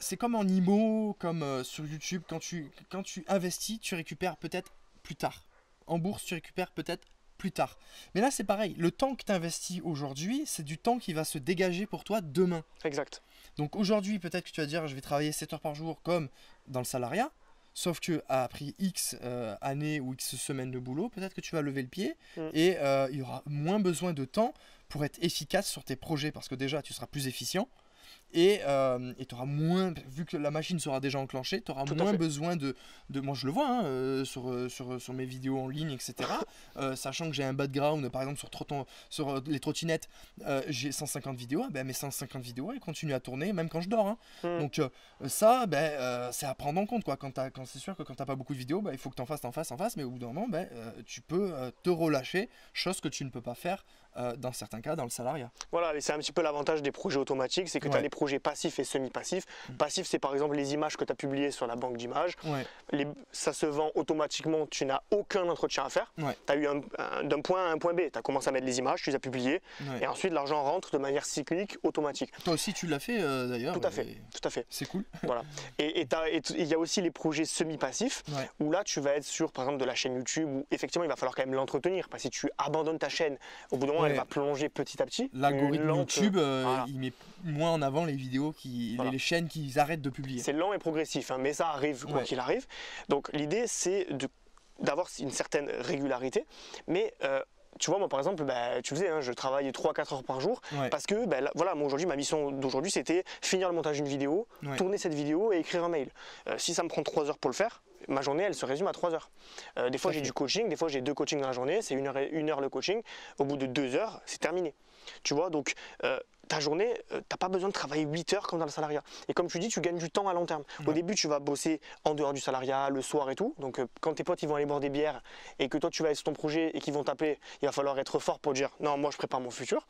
c'est comme en IMO, comme sur YouTube, quand tu investis, tu récupères peut-être plus tard. En bourse, tu récupères peut-être plus tard. Mais là, c'est pareil. Le temps que tu investis aujourd'hui, c'est du temps qui va se dégager pour toi demain. Exact. Donc aujourd'hui, peut-être que tu vas dire, je vais travailler 7 heures par jour comme dans le salariat. Sauf qu'après X années ou X semaines de boulot, peut-être que tu vas lever le pied et il y aura moins besoin de temps pour être efficace sur tes projets parce que déjà, tu seras plus efficient. Et tu auras moins, vu que la machine sera déjà enclenchée, tu auras moins besoin de. Moi, je le vois sur mes vidéos en ligne, etc. Sachant que j'ai un background, par exemple, sur les trottinettes, j'ai 150 vidéos. Mes 150 vidéos, elles continuent à tourner, même quand je dors. Donc, ça, c'est à prendre en compte. Quand c'est sûr que quand tu n'as pas beaucoup de vidéos, il faut que tu en fasses. Mais au bout d'un moment, tu peux te relâcher, chose que tu ne peux pas faire dans certains cas dans le salariat. Voilà, et c'est un petit peu l'avantage des projets automatiques, c'est que tu as les projets passifs et semi-passifs. Passif, c'est par exemple les images que tu as publiées sur la banque d'images. Ça se vend automatiquement, tu n'as aucun entretien à faire. Tu as eu d'un point A à un point B, tu as commencé à mettre les images, tu les as publiées, et ensuite l'argent rentre de manière cyclique, automatique. Toi aussi tu l'as fait d'ailleurs. Tout à fait. C'est cool. Voilà. Et il y a aussi les projets semi-passifs, où là tu vas être sur par exemple de la chaîne YouTube, où effectivement il va falloir quand même l'entretenir, parce que si tu abandonnes ta chaîne, au bout d'un moment elle va plonger petit à petit. L'algorithme YouTube, il met moins en avant les vidéos, les chaînes qui arrêtent de publier. C'est lent et progressif, mais ça arrive quoi qu'il arrive. Donc l'idée c'est d'avoir une certaine régularité, mais tu vois, moi par exemple, tu faisais, je travaille 3-4 heures par jour parce que moi aujourd'hui, ma mission d'aujourd'hui c'était finir le montage d'une vidéo, tourner cette vidéo et écrire un mail. Si ça me prend 3 heures pour le faire, ma journée elle se résume à 3 heures. Des fois j'ai du coaching, des fois j'ai 2 coachings dans la journée, c'est 1 heure le coaching, au bout de 2 heures c'est terminé. Tu vois, donc ta journée, t'as pas besoin de travailler 8 heures comme dans le salariat. Et comme tu dis, tu gagnes du temps à long terme. Au début, tu vas bosser en dehors du salariat, le soir et tout. Donc quand tes potes ils vont aller boire des bières et que toi tu vas être sur ton projet et qu'ils vont t'appeler, il va falloir être fort pour dire non, moi je prépare mon futur.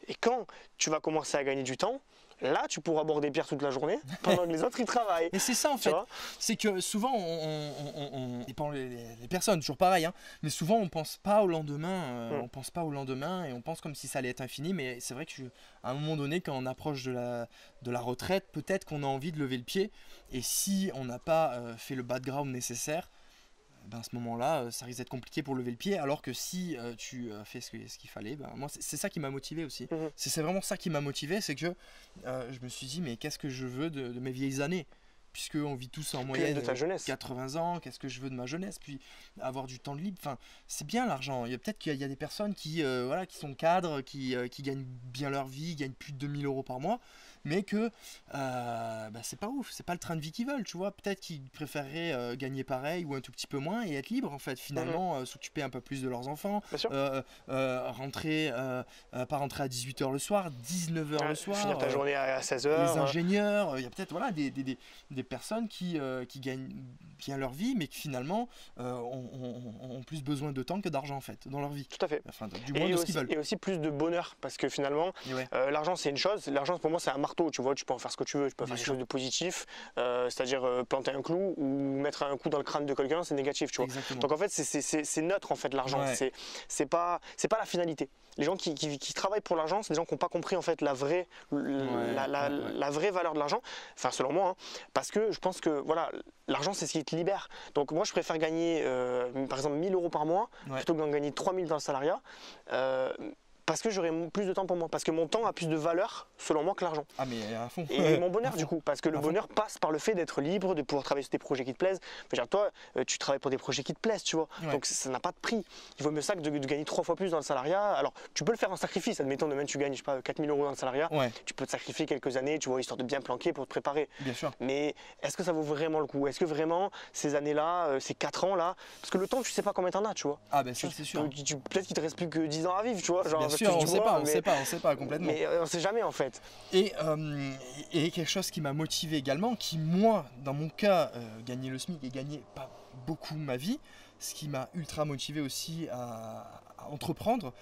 Et quand tu vas commencer à gagner du temps, là, tu pourras boire des bières toute la journée pendant que les autres ils travaillent. Et c'est ça en fait, c'est que souvent dépend les personnes, toujours pareil, hein, mais souvent on pense pas au lendemain, on pense pas au lendemain et on pense comme si ça allait être infini, mais c'est vrai qu'à un moment donné, quand on approche de la retraite, peut-être qu'on a envie de lever le pied, et si on n'a pas fait le background nécessaire, ben à ce moment-là, ça risque d'être compliqué pour lever le pied, alors que si tu as fait ce qu'il fallait, ben moi c'est ça qui m'a motivé aussi. C'est vraiment ça qui m'a motivé, c'est que je me suis dit, mais qu'est-ce que je veux de mes vieilles années? Puisqu'on vit tous en moyenne de ta jeunesse. 80 ans, qu'est-ce que je veux de ma jeunesse? Puis avoir du temps de libre, enfin, c'est bien l'argent. Peut-être qu'il y a des personnes qui sont cadres, qui gagnent bien leur vie, gagnent plus de 2000 euros par mois, mais que c'est pas ouf, c'est pas le train de vie qu'ils veulent, tu vois. Peut-être qu'ils préféreraient gagner pareil ou un tout petit peu moins et être libres en fait, finalement, s'occuper un peu plus de leurs enfants, rentrer pas rentrer à 18h le soir, 19h le soir, finir ta journée à 16h. Les ingénieurs, il y a peut-être des personnes qui gagnent bien leur vie, mais qui finalement ont plus besoin de temps que d'argent en fait dans leur vie. Tout à fait. Enfin, du moins de ce qu'ils veulent. Et aussi plus de bonheur, parce que finalement, l'argent c'est une chose. L'argent pour moi c'est un marteau, tu vois, tu peux en faire ce que tu veux, tu peux faire quelque chose de positif, c'est-à-dire planter un clou ou mettre un coup dans le crâne de quelqu'un, c'est négatif, tu vois. Exactement. Donc en fait c'est neutre en fait l'argent, c'est pas la finalité. Les gens qui travaillent pour l'argent, c'est des gens qui n'ont pas compris en fait la vraie valeur de l'argent, enfin selon moi, hein, parce que je pense que voilà, l'argent c'est ce qui te libère. Donc moi je préfère gagner par exemple 1000 euros par mois plutôt que d'en gagner 3000 dans le salariat. Parce que j'aurai plus de temps pour moi, parce que mon temps a plus de valeur selon moi que l'argent. Ah mais à fond. Et mon bonheur du coup, parce que le bonheur passe par le fait d'être libre, de pouvoir travailler sur des projets qui te plaisent. Enfin, genre, toi, tu travailles pour des projets qui te plaisent, tu vois. Donc ça n'a pas de prix. Il vaut mieux ça que de gagner 3 fois plus dans le salariat. Alors tu peux le faire en sacrifice, admettons demain tu gagnes, je sais pas, 4000 euros dans le salariat. Tu peux te sacrifier quelques années, tu vois, histoire de bien planquer pour te préparer. Bien sûr. Mais est-ce que ça vaut vraiment le coup? Est-ce que vraiment ces années-là, ces 4 ans-là, parce que le temps tu sais pas combien t'en as, tu vois. Ah ben ça c'est sûr. Peut-être qu'il te reste plus que 10 ans à vivre, tu vois. Genre, bien sûr, on sait pas complètement. Mais on sait jamais en fait. Et quelque chose qui m'a motivé également, qui moi, dans mon cas, gagner le SMIC et gagner pas beaucoup ma vie, ce qui m'a ultra motivé aussi à entreprendre,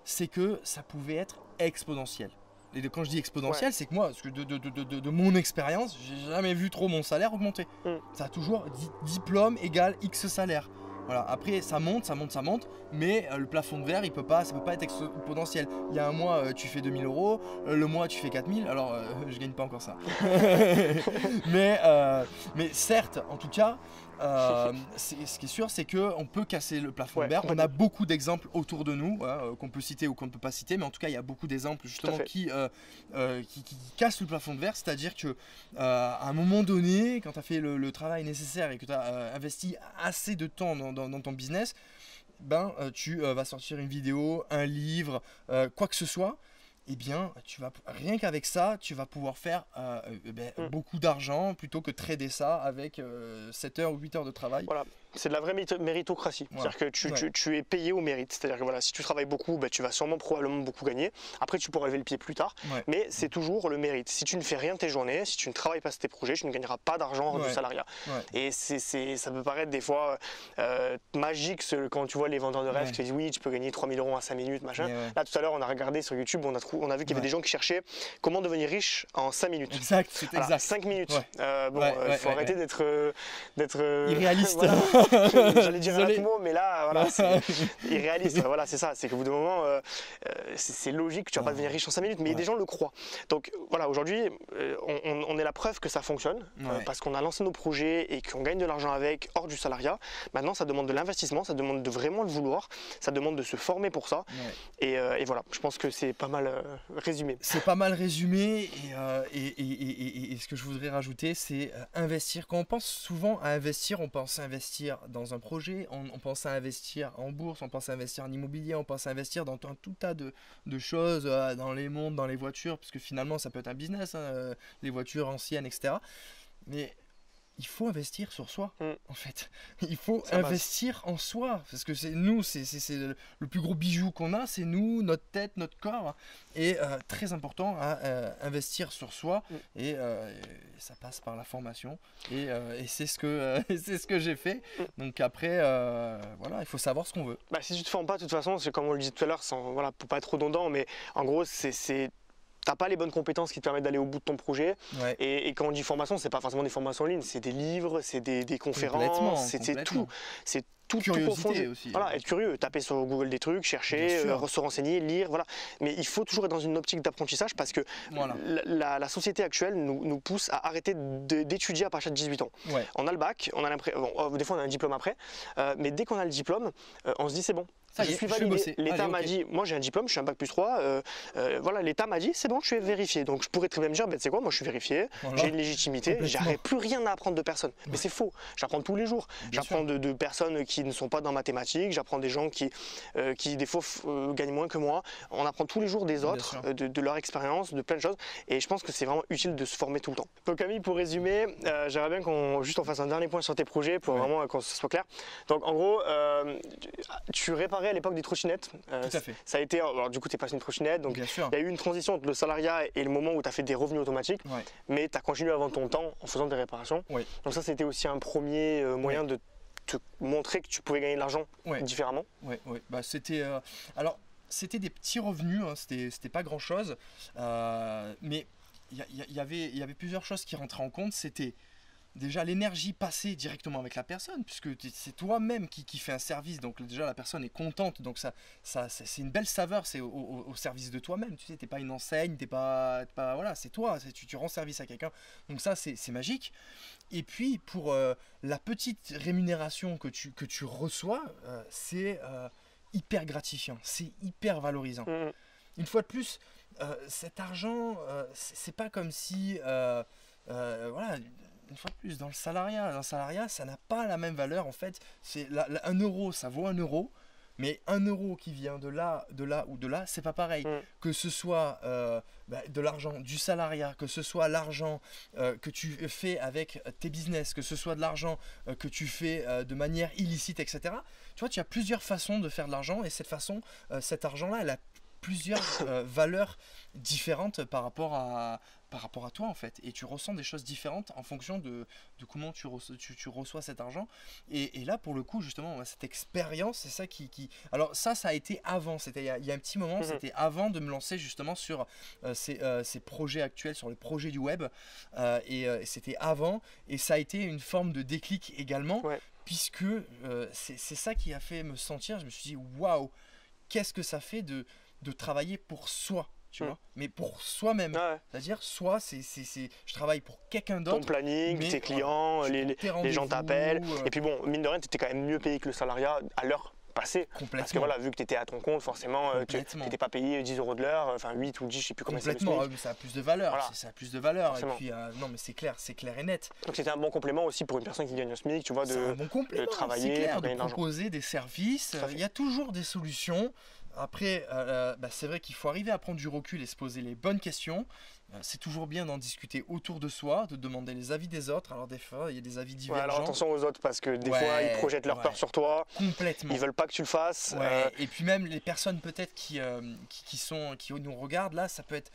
c'est que ça pouvait être exponentiel. Et quand je dis exponentiel, c'est que moi, de mon expérience, j'ai jamais vu trop mon salaire augmenter. Ça a toujours diplôme égale X salaire. Voilà. Après ça monte, mais le plafond de verre ça peut pas être exponentiel. Il y a un mois tu fais 2000 euros, le mois tu fais 4000, alors je gagne pas encore ça. mais certes, en tout cas, ce qui est sûr, c'est qu'on peut casser le plafond de verre. On a beaucoup d'exemples autour de nous, qu'on peut citer ou qu'on ne peut pas citer, mais en tout cas il y a beaucoup d'exemples justement qui cassent le plafond de verre, c'est-à-dire que à un moment donné, quand tu as fait le travail nécessaire et que tu as investi assez de temps dans ton business, tu vas sortir une vidéo, un livre, quoi que ce soit. Eh bien, rien qu'avec ça, tu vas pouvoir faire beaucoup d'argent plutôt que trader ça avec 7 heures ou 8 heures de travail. Voilà, c'est de la vraie méritocratie. Voilà. C'est-à-dire que tu es payé au mérite. C'est-à-dire que voilà, si tu travailles beaucoup, tu vas probablement beaucoup gagner. Après, tu pourras lever le pied plus tard. Mais c'est toujours le mérite. Si tu ne fais rien de tes journées, si tu ne travailles pas sur tes projets, tu ne gagneras pas d'argent du salariat. Et ça peut paraître des fois magique quand tu vois les vendeurs de rêves qui te disent oui, tu peux gagner 3000 euros en 5 minutes, machin. Là, tout à l'heure, on a regardé sur YouTube, on a vu qu'il y avait des gens qui cherchaient comment devenir riche en 5 minutes. Exact, c'est exact. 5 minutes. Il faut arrêter d'être irréaliste. J'allais dire un autre mot, mais là, voilà, c'est irréaliste. Voilà, c'est ça. C'est qu'au bout d'un moment, c'est logique que tu vas pas devenir riche en 5 minutes, mais des gens le croient. Donc voilà, aujourd'hui, on est la preuve que ça fonctionne parce qu'on a lancé nos projets et qu'on gagne de l'argent avec hors du salariat. Maintenant, ça demande de l'investissement, ça demande de vraiment le vouloir, ça demande de se former pour ça. Et voilà, je pense que c'est pas mal résumé. C'est pas mal résumé et ce que je voudrais rajouter, c'est investir. Quand on pense souvent à investir, on pense à investir dans un projet, on pense à investir en bourse, on pense à investir en immobilier, on pense à investir dans un tout tas de choses, dans les montres, dans les voitures, parce que finalement ça peut être un business, les voitures anciennes, etc. Mais il faut investir sur soi, en fait. Il faut Ça investir en soi, parce que c'est nous, c'est le plus gros bijou qu'on a, c'est nous, notre tête, notre corps, et très important à investir sur soi, et ça passe par la formation, et c'est ce que c'est ce que j'ai fait. Donc après, voilà, il faut savoir ce qu'on veut. Bah, si tu te formes pas, de toute façon, c'est comme on le disait tout à l'heure, voilà, pour pas être redondant, mais en gros, t'as pas les bonnes compétences qui te permettent d'aller au bout de ton projet. Ouais. Et quand on dit formation, c'est pas forcément des formations en ligne, c'est des livres, c'est des conférences, c'est tout. C'est tout Curiosité aussi. Voilà, être curieux, taper sur Google des trucs, chercher, se renseigner, lire, voilà. Mais il faut toujours être dans une optique d'apprentissage parce que voilà. la société actuelle nous pousse à arrêter d'étudier à partir de 18 ans. Ouais. On a le bac, on a des fois on a un diplôme après, mais dès qu'on a le diplôme, on se dit c'est bon. Ça y est, je suis validé. L'État m'a dit, moi j'ai un diplôme, je suis un bac plus 3, voilà, l'État m'a dit c'est bon, je suis vérifié. Donc je pourrais très bien me dire, ben, c'est quoi, moi je suis vérifié, j'ai une légitimité, j'aurais plus rien à apprendre de personne. Mais c'est faux, j'apprends tous les jours. J'apprends de personnes qui ne sont pas dans mathématiques, j'apprends des gens qui des fois gagnent moins que moi. On apprend tous les jours des autres, de leur expérience, de plein de choses. Et je pense que c'est vraiment utile de se former tout le temps. Donc Camille, pour résumer, j'aimerais bien qu'on fasse un dernier point sur tes projets pour vraiment qu'on soit clair. Donc en gros, tu réparais à l'époque des trottinettes. Tout à fait. Ça a été, alors du coup tu es passé une trottinette, donc il y a eu une transition entre le salariat et le moment où tu as fait des revenus automatiques, mais tu as continué à vendre ton temps en faisant des réparations. Donc ça c'était aussi un premier moyen de te montrer que tu pouvais gagner de l'argent différemment. Bah, c'était alors c'était des petits revenus, hein, c'était pas grand chose, mais il y avait plusieurs choses qui rentraient en compte. C'était déjà l'énergie passée directement avec la personne, puisque c'est toi-même qui fait un service, donc déjà la personne est contente, donc ça c'est une belle saveur, c'est au service de toi-même, tu sais, t'es pas une enseigne, t'es pas voilà, c'est toi, tu rends service à quelqu'un, donc ça c'est magique. Et puis pour la petite rémunération que tu reçois, c'est hyper gratifiant, c'est hyper valorisant. Une fois de plus, cet argent, c'est pas comme si voilà. Une fois de plus, dans le salariat, ça n'a pas la même valeur. En fait, c'est 1 euro, ça vaut 1 euro, mais 1 euro qui vient de là ou de là, c'est pas pareil. Que ce soit de l'argent du salariat, que ce soit l'argent que tu fais avec tes business, que ce soit de l'argent que tu fais de manière illicite, etc. Tu vois, tu as plusieurs façons de faire de l'argent, et cet argent-là, elle a plusieurs valeurs différentes par rapport à toi, en fait, et tu ressens des choses différentes en fonction de comment tu reçois cet argent, et là pour le coup justement cette expérience, c'est ça qui alors ça a été avant, c'était il y a un petit moment, c'était avant de me lancer justement sur ces projets actuels, sur les projets du web, et c'était avant, et ça a été une forme de déclic également, puisque c'est ça qui a fait me sentir, je me suis dit waouh, qu'est-ce que ça fait de travailler pour soi, tu vois, mais pour soi-même. C'est-à-dire, je travaille pour quelqu'un d'autre. Ton planning, tes clients, les gens t'appellent. Et puis bon, mine de rien, tu étais quand même mieux payé que le salariat à l'heure passée. Parce que voilà, vu que tu étais à ton compte, forcément, tu n'étais pas payé 10 € de l'heure, enfin 8 ou 10, je sais plus comment c'est. Complètement, ça a plus de valeur. Voilà. Ça a plus de valeur. Et puis, non, mais c'est clair et net. Donc c'était un bon complément aussi pour une personne qui gagne au SMIC, tu vois, de travailler, clair, de proposer des services. Il y a toujours des solutions. Après, c'est vrai qu'il faut arriver à prendre du recul et se poser les bonnes questions. C'est toujours bien d'en discuter autour de soi, de demander les avis des autres. Alors des fois, il y a des avis divergents. Alors attention aux autres, parce que des fois, ils projettent leur peur sur toi. Complètement. Ils veulent pas que tu le fasses. Et puis même les personnes peut-être qui nous regardent, là, ça peut être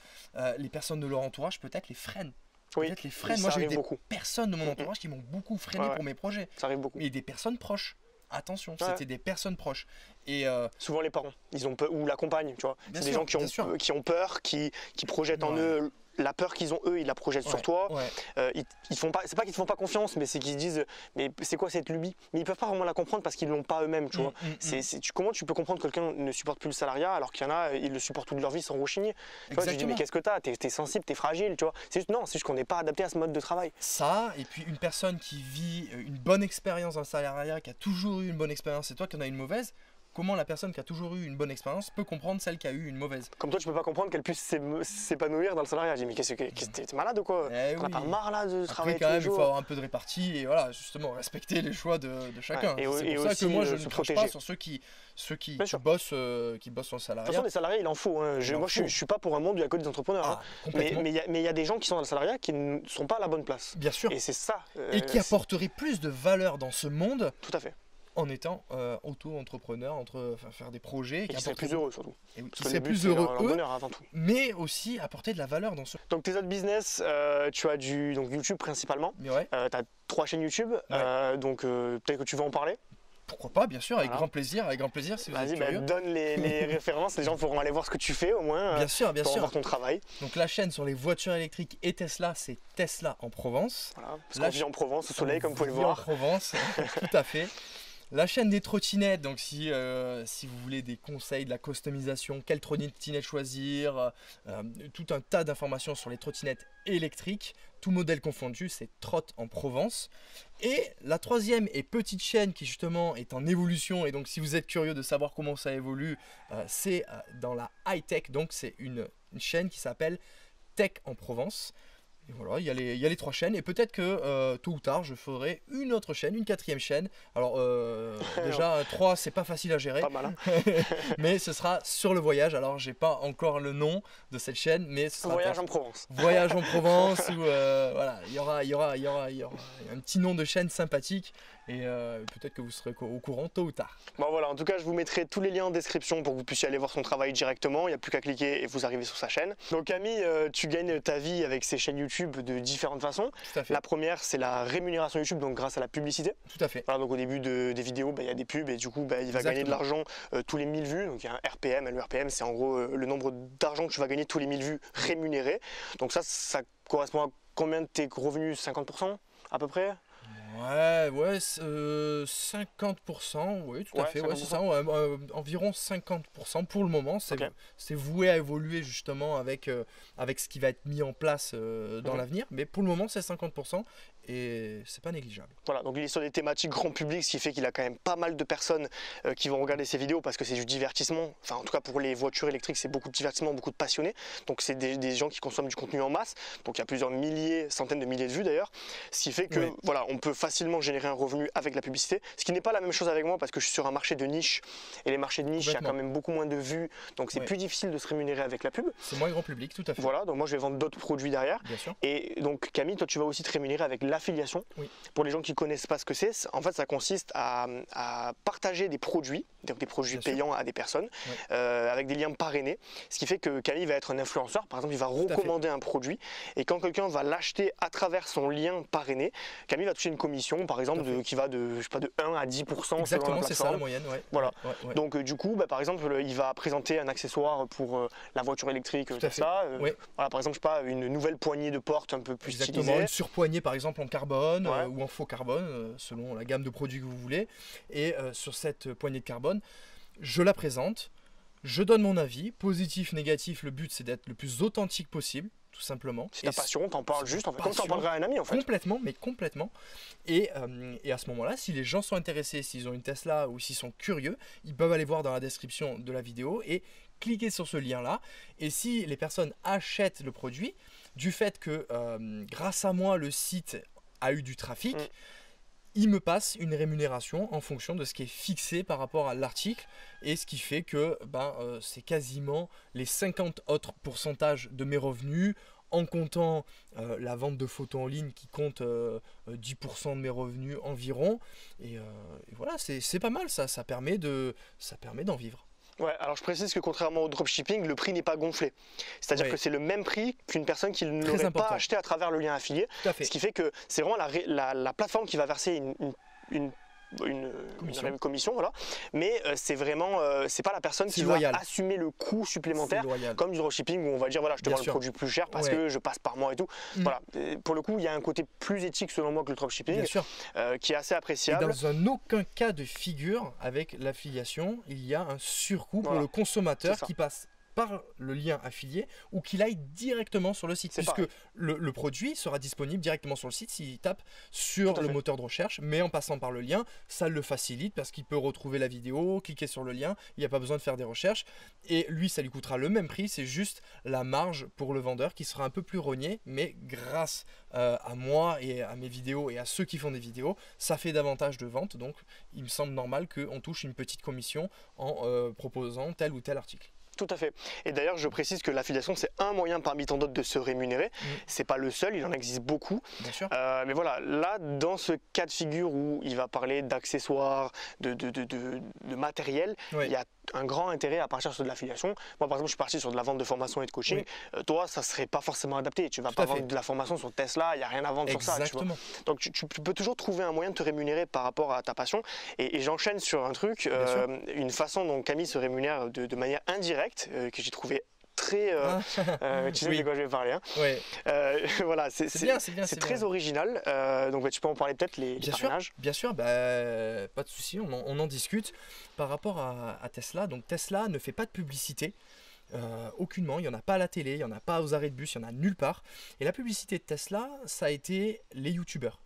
les personnes de leur entourage, peut-être les freinent. Peut-être les freinent. Moi, j'ai eu des personnes de mon entourage qui m'ont beaucoup freiné pour mes projets. Ça arrive beaucoup. Et des personnes proches. Attention, c'était des personnes proches. Et souvent les parents, ils ont peur, ou la compagne, tu vois. C'est des gens qui ont peur, qui projettent en eux la peur qu'ils ont eux, ils la projettent sur toi. Ils font pas, c'est pas qu'ils te font pas confiance, mais c'est qu'ils se disent mais c'est quoi cette lubie? Mais ils peuvent pas vraiment la comprendre parce qu'ils l'ont pas eux-mêmes, tu vois. Comment tu peux comprendre que quelqu'un ne supporte plus le salariat alors qu'il y en a, ils le supportent toute leur vie sans rechigner. Tu vois, tu dis mais qu'est-ce que t'es sensible, t'es fragile, tu vois. C'est juste qu'on n'est pas adapté à ce mode de travail. Ça, et puis une personne qui vit une bonne expérience dans le salariat, qui a toujours eu une bonne expérience, et toi qui en as une mauvaise, comment la personne qui a toujours eu une bonne expérience peut comprendre celle qui a eu une mauvaise. Comme toi, tu peux pas comprendre qu'elle puisse s'épanouir dans le salariat. J'ai dit, mais qu'est-ce que t'es malade ou quoi? T'en as pas marre là de travailler Après, quand même, tous les jours? il faut avoir un peu de répartie et voilà, justement, respecter les choix de chacun. Ouais, C'est pour ça que moi, je ne crache pas sur ceux qui bossent sur le De salariat. toute façon, les salariés, il en faut. Hein. Moi, je suis pas pour un monde où il y a que des entrepreneurs. Ah, hein. complètement. Mais il y a des gens qui sont dans le salariat qui ne sont pas à la bonne place. Bien sûr. Et c'est ça. Et qui apporteraient plus de valeur dans ce monde Tout à fait. en étant auto-entrepreneur, faire des projets. Et qui seraient plus heureux surtout. Et qui Parce que le seraient but, plus c'est heureux leur eux, bonheur avant tout. mais aussi apporter de la valeur dans ce... Donc tes autres business, tu as donc YouTube principalement. Mais ouais, Tu as 3 chaînes YouTube. Donc peut-être que tu vas en parler. pourquoi pas, bien sûr, avec Voilà. grand plaisir si vous êtes Vas-y, curieux. donne les références. Les gens pourront aller voir ce que tu fais au moins. Bien sûr, bien pour sûr. voir ton travail. Donc la chaîne sur les voitures électriques et Tesla, c'est Tesla en Provence. Voilà. Parce La qu'on vit en Provence, au soleil, comme vous pouvez le On vit en voir. Provence, tout à fait. La chaîne des trottinettes, donc si vous voulez des conseils, de la customisation, quelle trottinette choisir, tout un tas d'informations sur les trottinettes électriques, tout modèle confondu, c'est Trot en Provence. Et la troisième et petite chaîne qui justement est en évolution, et donc si vous êtes curieux de savoir comment ça évolue, c'est dans la high-tech, donc c'est une chaîne qui s'appelle Tech en Provence. Et voilà, il y a les 3 chaînes et peut-être que tôt ou tard je ferai une autre chaîne, une 4e chaîne. Alors déjà 3 c'est pas facile à gérer, Pas mal. Hein. mais ce sera sur le voyage. Alors j'ai pas encore le nom de cette chaîne, mais ce sera Voyage en Provence. Voyage en Provence où voilà, il y aura un petit nom de chaîne sympathique et peut-être que vous serez au courant tôt ou tard. Bon voilà, en tout cas je vous mettrai tous les liens en description pour que vous puissiez aller voir son travail directement. Il n'y a plus qu'à cliquer et vous arrivez sur sa chaîne. Donc Camille, tu gagnes ta vie avec ces chaînes YouTube de différentes façons. Tout à fait. La première c'est la rémunération YouTube, donc grâce à la publicité. Tout à fait. Voilà, donc au début des vidéos, il y a des pubs et du coup il va gagner de l'argent tous les 1000 vues. Donc il y a un RPM, et le RPM c'est en gros le nombre d'argent que tu vas gagner tous les 1000 vues rémunérées. Donc ça correspond à combien de tes revenus? 50% à peu près? Ouais, 50%, oui, tout à fait, ouais, c'est ça, environ 50% pour le moment. C'est voué à évoluer justement avec ce qui va être mis en place dans l'avenir, mais pour le moment c'est 50% et c'est pas négligeable. Voilà, donc il est sur des thématiques grand public, ce qui fait qu'il a quand même pas mal de personnes qui vont regarder ses vidéos parce que c'est du divertissement. Enfin, en tout cas pour les voitures électriques, c'est beaucoup de divertissement, beaucoup de passionnés. Donc c'est des gens qui consomment du contenu en masse. Donc il y a plusieurs milliers, centaines de milliers de vues d'ailleurs, ce qui fait que voilà, on peut facilement générer un revenu avec la publicité, ce qui n'est pas la même chose avec moi parce que je suis sur un marché de niche et les marchés de niche, il y a quand même beaucoup moins de vues, donc c'est plus difficile de se rémunérer avec la pub. C'est moins grand public, tout à fait. Voilà, donc moi je vais vendre d'autres produits derrière. Bien sûr. Et donc Camille, toi tu vas aussi te rémunérer avec l'affiliation. Pour les gens qui ne connaissent pas ce que c'est, en fait ça consiste à partager des produits, donc des produits payants à des personnes, avec des liens parrainés, ce qui fait que Camille va être un influenceur, par exemple il va recommander un produit, et quand quelqu'un va l'acheter à travers son lien parrainé, Camille va toucher une commission, par exemple, qui va de 1 à 10%. Exactement, c'est ça la moyenne. Voilà. Donc du coup, par exemple, il va présenter un accessoire pour la voiture électrique, Tesla. Voilà, par exemple, je sais pas, une nouvelle poignée de porte un peu plus stylisée. Une surpoignée par exemple en carbone ou en faux carbone, selon la gamme de produits que vous voulez. Et sur cette poignée de carbone, je la présente, je donne mon avis, positif, négatif. Le but c'est d'être le plus authentique possible. Tout simplement. C'est ta passion, t'en parles juste, en fait, comme t'en parlerais à un ami en fait. Complètement, mais complètement. Et à ce moment-là, si les gens sont intéressés, s'ils ont une Tesla ou s'ils sont curieux, ils peuvent aller voir dans la description de la vidéo et cliquer sur ce lien-là. Et si les personnes achètent le produit, du fait que grâce à moi, le site a eu du trafic, il me passe une rémunération en fonction de ce qui est fixé par rapport à l'article et ce qui fait que c'est quasiment les 50 autres pourcentages de mes revenus en comptant la vente de photos en ligne qui compte 10% de mes revenus environ et voilà, c'est pas mal, ça permet d'en vivre. Ouais, alors je précise que contrairement au dropshipping, le prix n'est pas gonflé. C'est-à-dire que c'est le même prix qu'une personne qui ne l'aurait pas acheté à travers le lien affilié. Ce qui fait que c'est vraiment la plateforme qui va verser une commission, voilà. Mais c'est vraiment c'est pas la personne qui va assumer le coût supplémentaire comme du dropshipping où on va dire voilà, je te vends le produit plus cher parce que je passe par moi et tout. Voilà, pour le coup il y a un côté plus éthique selon moi que le dropshipping qui est assez appréciable. Et dans aucun cas de figure avec l'affiliation il y a un surcoût pour le consommateur qui passe par le lien affilié ou qu'il aille directement sur le site, C'est puisque pareil. le produit sera disponible directement sur le site s'il tape sur Tout à le fait. moteur de recherche, mais en passant par le lien, ça le facilite parce qu'il peut retrouver la vidéo, cliquer sur le lien, il n'y a pas besoin de faire des recherches, et lui ça lui coûtera le même prix, c'est juste la marge pour le vendeur qui sera un peu plus rogné, mais grâce à moi et à mes vidéos et à ceux qui font des vidéos, ça fait davantage de ventes, donc il me semble normal qu'on touche une petite commission en proposant tel ou tel article. Tout à fait. Et d'ailleurs, je précise que l'affiliation, c'est un moyen parmi tant d'autres de se rémunérer. C'est pas le seul, il en existe beaucoup. Bien sûr. Mais voilà, là, dans ce cas de figure où il va parler d'accessoires, de matériel, Oui. il y a un grand intérêt à partir sur de l'affiliation. Moi, par exemple, je suis parti sur de la vente de formation et de coaching. Toi, ça serait pas forcément adapté. Tu vas pas vendre de la formation sur Tesla, il n'y a rien à vendre sur ça. Tu vois. Exactement. Donc, tu peux toujours trouver un moyen de te rémunérer par rapport à ta passion. Et j'enchaîne sur un truc, une façon dont Camille se rémunère de manière indirecte, que j'ai trouvé très... tu sais de quoi je vais parler. Hein. Ouais. Voilà, c'est très bien. original. Donc, tu peux en parler peut-être, les parrainages. Bien sûr, pas de souci, on en discute. Par rapport à Tesla, donc Tesla ne fait pas de publicité. Aucunement, il n'y en a pas à la télé, il n'y en a pas aux arrêts de bus, il n'y en a nulle part. Et la publicité de Tesla, ça a été les youtubeurs.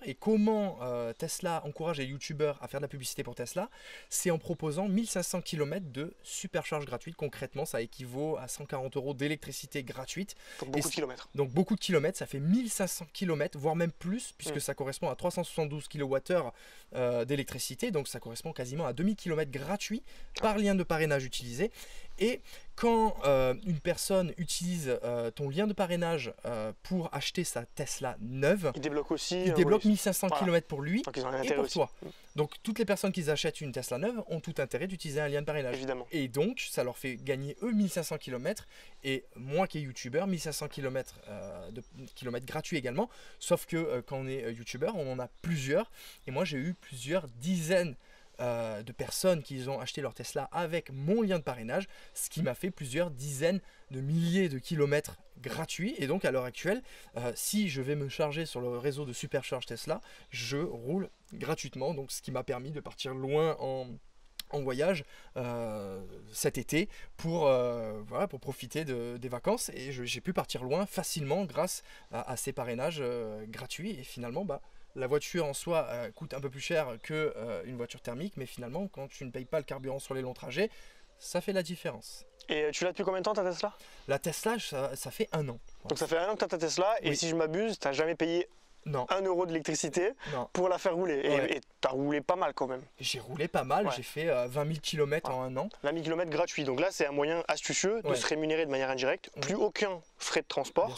Et comment Tesla encourage les youtubeurs à faire de la publicité pour Tesla, c'est en proposant 1500 km de supercharge gratuite. Concrètement, ça équivaut à 140 € d'électricité gratuite. Donc beaucoup de kilomètres. Donc beaucoup de kilomètres, ça fait 1500 km, voire même plus, puisque ça correspond à 372 kWh d'électricité. Donc ça correspond quasiment à 2000 km gratuits par lien de parrainage utilisé. Et quand une personne utilise ton lien de parrainage pour acheter sa Tesla neuve, Il débloque aussi. il débloque 1500 km pour lui Donc, ils ont un et intérêt pour aussi. toi. Donc toutes les personnes qui achètent une Tesla neuve ont tout intérêt d'utiliser un lien de parrainage. Évidemment. Et donc ça leur fait gagner eux 1500 km et moi qui est youtubeur 1500 km de kilomètres gratuits également. Sauf que quand on est youtubeur, on en a plusieurs. Et moi j'ai eu plusieurs dizaines de personnes qui ont acheté leur Tesla avec mon lien de parrainage, ce qui m'a fait plusieurs dizaines de milliers de kilomètres gratuits. Et donc à l'heure actuelle, si je vais me charger sur le réseau de supercharge Tesla, je roule gratuitement, donc ce qui m'a permis de partir loin en voyage cet été pour profiter des vacances, et j'ai pu partir loin facilement grâce à ces parrainages gratuits. Et finalement la voiture en soi coûte un peu plus cher qu'une voiture thermique, mais finalement, quand tu ne payes pas le carburant sur les longs trajets, ça fait la différence. Et tu l'as depuis combien de temps ta Tesla? La Tesla, ça fait 1 an. Donc ça fait 1 an que tu as ta Tesla, et si je m'abuse, tu n'as jamais payé Non. 1 € d'électricité pour la faire rouler. Et tu as roulé pas mal quand même. J'ai roulé pas mal, j'ai fait 20 000 km en 1 an. 20 000 km gratuit. Donc là, c'est un moyen astucieux de se rémunérer de manière indirecte. Plus aucun frais de transport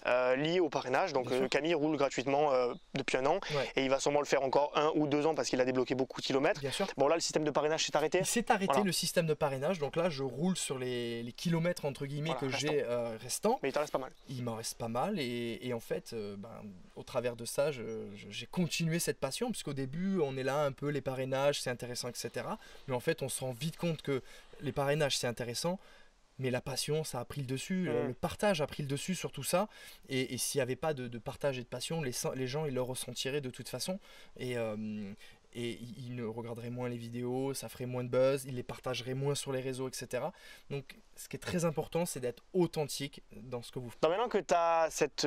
lié au parrainage. Donc Camille roule gratuitement depuis 1 an. Et il va sûrement le faire encore 1 ou 2 ans parce qu'il a débloqué beaucoup de kilomètres. Bon là, le système de parrainage s'est arrêté. Il s'est arrêté le système de parrainage. Donc là, je roule sur les kilomètres entre guillemets que j'ai restants. Mais il t'en reste pas mal. Il m'en reste pas mal. Et en fait, au travers de ça, j'ai continué cette passion. Puisqu'au début, on est là un peu, les parrainages, c'est intéressant, etc. Mais en fait, on se rend vite compte que les parrainages, c'est intéressant. Mais la passion, ça a pris le dessus, le partage a pris le dessus sur tout ça. Et s'il n'y avait pas de partage et de passion, les gens, ils le ressentiraient de toute façon. Et ils ne regarderaient moins les vidéos, ça ferait moins de buzz, ils les partageraient moins sur les réseaux, etc. Donc, ce qui est très important, c'est d'être authentique dans ce que vous faites. Donc maintenant que tu as cette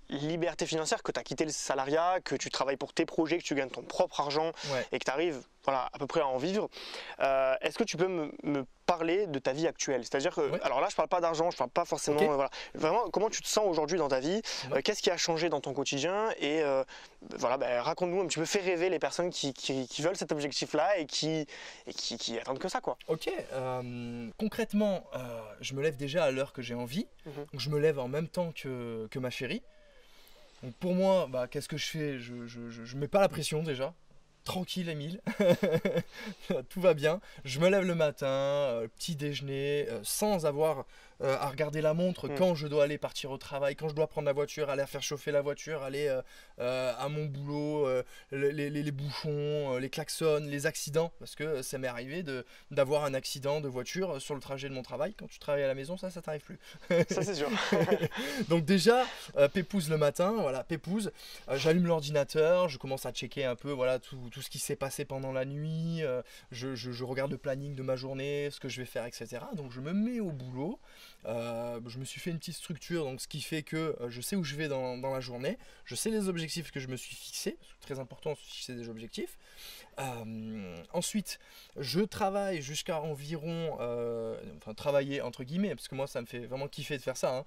liberté financière, que tu as quitté le salariat, que tu travailles pour tes projets, que tu gagnes ton propre argent et que tu arrives à peu près à en vivre, est-ce que tu peux me parler de ta vie actuelle? C'est-à-dire que, alors là, je parle pas d'argent, je parle pas forcément, vraiment, comment tu te sens aujourd'hui dans ta vie, qu'est-ce qui a changé dans ton quotidien, et raconte-nous un petit peu, fais rêver les personnes qui veulent cet objectif-là et qui attendent que ça, quoi. Ok, concrètement, je me lève déjà à l'heure que j'ai envie, donc je me lève en même temps que ma chérie. Donc pour moi, qu'est-ce que je fais? Je mets pas la pression déjà. Tranquille Émile, tout va bien. Je me lève le matin, petit déjeuner, sans avoir à regarder la montre quand je dois aller partir au travail, quand je dois prendre la voiture, aller faire chauffer la voiture, aller à mon boulot, les bouchons, les klaxons, les accidents, parce que ça m'est arrivé d'avoir un accident de voiture sur le trajet de mon travail. Quand tu travailles à la maison, ça t'arrive plus. Ça c'est sûr. Donc déjà, pépouze le matin, voilà, pépouze, j'allume l'ordinateur, je commence à checker un peu, voilà, tout tout ce qui s'est passé pendant la nuit, je regarde le planning de ma journée, ce que je vais faire, etc. Donc je me mets au boulot, je me suis fait une petite structure, donc ce qui fait que je sais où je vais dans la journée, je sais les objectifs que je me suis fixés, c'est très important de se fixer des objectifs. Ensuite, je travaille jusqu'à environ, enfin travailler entre guillemets, parce que moi ça me fait vraiment kiffer de faire ça, hein.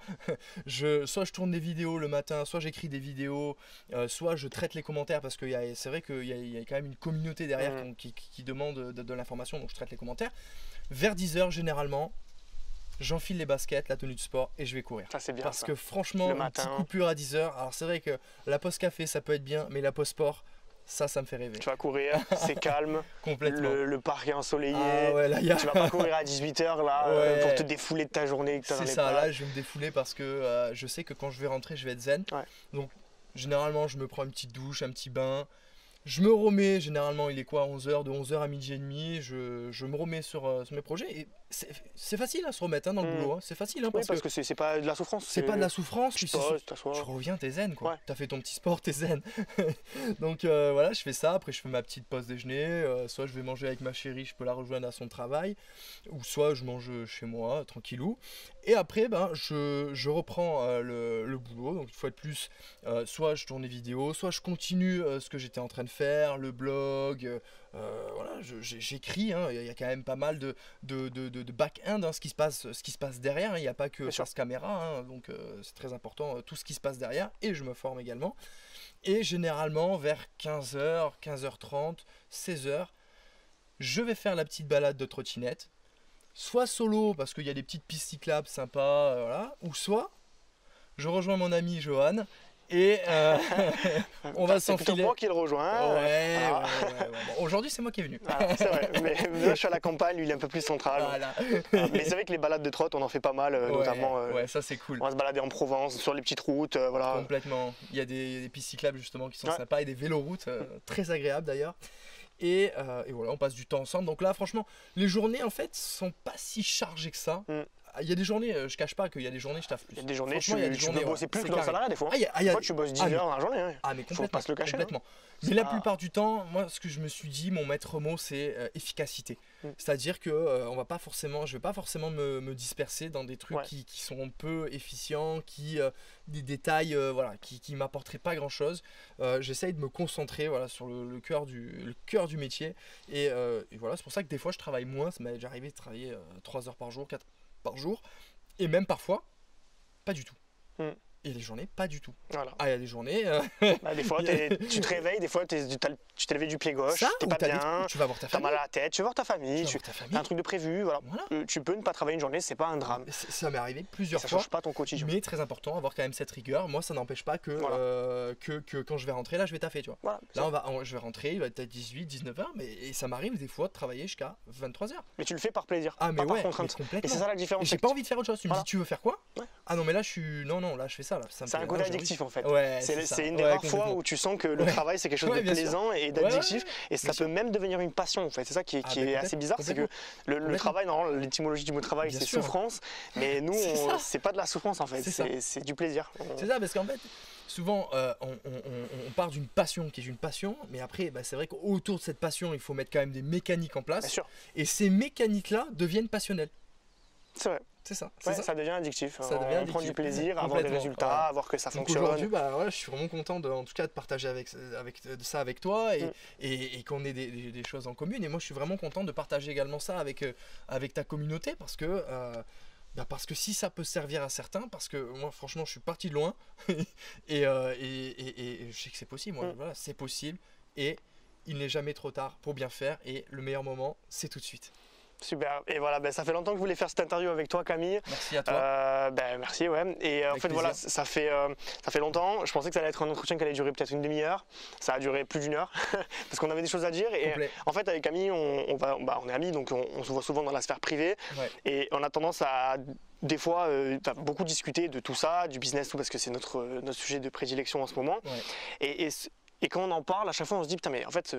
Soit je tourne des vidéos le matin, soit j'écris des vidéos, soit je traite les commentaires, parce que c'est vrai qu'il y a quand même une communauté derrière qui demande de l'information, donc je traite les commentaires. Vers 10 h généralement, j'enfile les baskets, la tenue de sport et je vais courir. Ça c'est bien. Parce ça. que franchement, Le une matin. petite coupure à 10 h, alors c'est vrai que la pause café ça peut être bien, mais la pause sport, ça me fait rêver. Tu vas courir, c'est calme, Complètement. le parc est ensoleillé, Ah ouais, là, tu vas pas courir à 18 h là, Ouais. pour te défouler de ta journée. C'est ça, là je vais me défouler parce que je sais que quand je vais rentrer, je vais être zen. Ouais. Donc généralement, je me prends une petite douche, un petit bain. Je me remets, généralement il est quoi, 11 h, de 11 h à midi et demi, je me remets sur mes projets. Et c'est facile à se remettre hein, dans le boulot, hein. C'est facile. Hein, Oui, parce que c'est pas de la souffrance. c'est pas de la souffrance, Tu puis poses, t'assois. tu reviens, t'es zen quoi. Ouais. T'as fait ton petit sport, t'es zen. Donc voilà, je fais ça, après je fais ma petite pause déjeuner, soit je vais manger avec ma chérie, je peux la rejoindre à son travail, ou soit je mange chez moi, tranquillou. Et après, ben, je reprends le boulot, donc une fois de plus, soit je tourne les vidéos, soit je continue ce que j'étais en train de faire, le blog, voilà, j'écris, hein, il y a quand même pas mal de back-end, hein, ce qui se passe derrière, hein, il n'y a pas que face caméra, hein, donc c'est très important, tout ce qui se passe derrière, et je me forme également. Et généralement, vers 15 h, 15 h 30, 16 h, je vais faire la petite balade de trottinette, soit solo parce qu'il y a des petites pistes cyclables sympas, voilà, ou soit je rejoins mon ami Johan et on va C'est plutôt s'enfiler. moi qui le rejoins. Ouais. Bon, aujourd'hui c'est moi qui est venu. Ah, c'est vrai, mais moi je suis à la campagne, lui il est un peu plus central. Voilà. Mais c'est vrai que les balades de trotte, on en fait pas mal, notamment. Ouais, ça c'est cool. On va se balader en Provence, sur les petites routes, voilà. Complètement. Il y a des pistes cyclables justement qui sont Ouais. sympas et des véloroutes très agréables d'ailleurs. Et voilà, on passe du temps ensemble. Donc là, franchement, les journées en fait sont pas si chargées que ça. Il y a des journées, je cache pas qu'il y a des journées je taffe plus. Il y a des journées, Franchement, il y a des tu journées, peux bosser ouais, plus c'est que dans le carré. salariat des fois. Des fois tu bosses 10 heures dans la journée. Hein. Ah mais Faut complètement, pas se le cacher. complètement. C'est Mais la pas- plupart du temps, moi ce que je me suis dit, mon maître mot c'est efficacité. C'est-à-dire que je vais pas forcément me disperser dans des trucs qui sont peu efficients, des détails voilà, qui m'apporteraient pas grand-chose. J'essaye de me concentrer voilà, sur le cœur du métier. Et voilà, c'est pour ça que des fois je travaille moins. Ça m'est déjà arrivé de travailler 3 heures par jour, 4 par jour. Et même parfois, pas du tout. Et les journées, pas du tout. Voilà. Ah, il y a des journées. Bah, des fois, tu te réveilles, des fois, tu t'es levé du pied gauche, t'es pas bien, tu vas voir ta t'as famille. mal à la tête, tu vas voir ta famille, Tu vas tu voir ta famille. as un truc de prévu, voilà. Tu peux ne pas travailler une journée, c'est pas un drame. Ça m'est arrivé plusieurs Ça fois. change pas ton quotidien. Mais très important, avoir quand même cette rigueur. Moi, ça n'empêche pas que quand je vais rentrer, là, je vais taffer, tu vois. Voilà, Là, je vais rentrer, il va être 18, 19 h, et ça m'arrive des fois de travailler jusqu'à 23 h. mais tu le fais par plaisir, Ah, mais pas ouais, par contrainte. mais complètement. Et c'est ça la différence. J'ai pas envie de faire autre chose. Tu me dis, tu veux faire quoi? Ouais. Ah non, mais là, là, je fais ça. Là. Ça me C'est plaît. un côté Ah, j'ai addictif en fait. Ouais, c'est une des Ouais, rares fois complètement. où tu sens que le travail c'est quelque chose de bien sûr. plaisant et d'addictif et ça bien sûr. peut même devenir une passion en fait. C'est ça qui Ah, est bah, assez bizarre, c'est que le complètement. travail, normalement l'étymologie du mot travail Bien c'est sûr. souffrance, mais nous C'est ça. c'est pas de la souffrance en fait, C'est ça. c'est du plaisir. C'est ça, parce qu'en fait, souvent, on part d'une passion qui est une passion, mais après, bah, c'est vrai qu'autour de cette passion, il faut mettre quand même des mécaniques en place. Bien sûr, Et ces mécaniques-là deviennent passionnelles. c'est vrai. C'est ça. Ouais, ça devient addictif. Ça devient On prend addictif. du plaisir à avoir des Complètement, résultats, ouais. à voir que ça Donc fonctionne. aujourd'hui, bah, ouais, je suis vraiment content en tout cas de partager ça avec toi et qu'on ait des choses en commun. Et moi, je suis vraiment content de partager également ça avec ta communauté parce que si ça peut servir à certains, parce que moi franchement je suis parti de loin et je sais que c'est possible, voilà, c'est possible et il n'est jamais trop tard pour bien faire et le meilleur moment c'est tout de suite. Super, et voilà, ça fait longtemps que je voulais faire cette interview avec toi Camille. Merci à toi. Merci, ouais. Et en fait plaisir. voilà, ça fait longtemps. Je pensais que ça allait être un entretien qui allait durer peut-être une demi-heure. Ça a duré plus d'1 heure parce qu'on avait des choses à dire. Et Complet. en fait avec Camille, on est amis, donc on se voit souvent dans la sphère privée. Ouais. Et on a tendance à des fois beaucoup discuter de tout ça, du business, tout parce que c'est notre sujet de prédilection en ce moment. Ouais. Et Et quand on en parle, à chaque fois on se dit putain mais en fait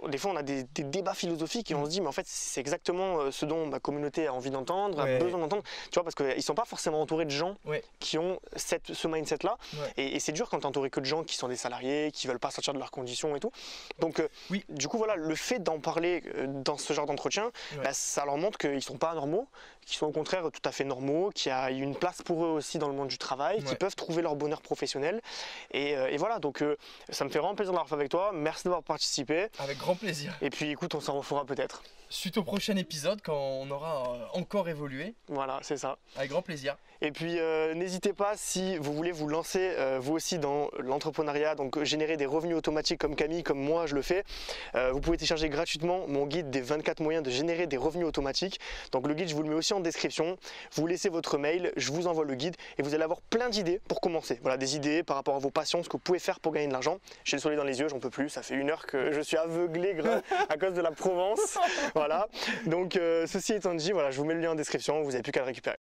des fois on a des débats philosophiques et on se dit mais en fait c'est exactement ce dont ma communauté a envie d'entendre, a besoin d'entendre, tu vois, parce qu'ils sont pas forcément entourés de gens qui ont ce mindset là et c'est dur quand t'es entouré que de gens qui sont des salariés, qui veulent pas sortir de leurs conditions et tout. Donc du coup voilà, le fait d'en parler dans ce genre d'entretien, ça leur montre qu'ils sont pas anormaux, qu'ils sont au contraire tout à fait normaux, qu'il y a une place pour eux aussi dans le monde du travail, qu'ils peuvent trouver leur bonheur professionnel et voilà, donc ça me fait vraiment plaisir d'avoir fait avec toi, merci d'avoir participé. Avec grand plaisir. Et puis écoute, on s'en refera peut-être. Suite au prochain épisode quand on aura encore évolué. Voilà, c'est ça. Avec grand plaisir. Et puis n'hésitez pas, si vous voulez vous lancer vous aussi dans l'entrepreneuriat, donc générer des revenus automatiques comme Camille, comme moi je le fais, vous pouvez télécharger gratuitement mon guide des 24 moyens de générer des revenus automatiques. Donc le guide, je vous le mets aussi en description. Vous laissez votre mail, je vous envoie le guide et vous allez avoir plein d'idées pour commencer. Voilà, des idées par rapport à vos passions, ce que vous pouvez faire pour gagner de l'argent. J'ai le soleil dans les yeux, j'en peux plus, ça fait 1 heure que je suis aveuglé à cause de la Provence. Voilà, donc ceci étant dit, voilà, je vous mets le lien en description, vous n'avez plus qu'à le récupérer.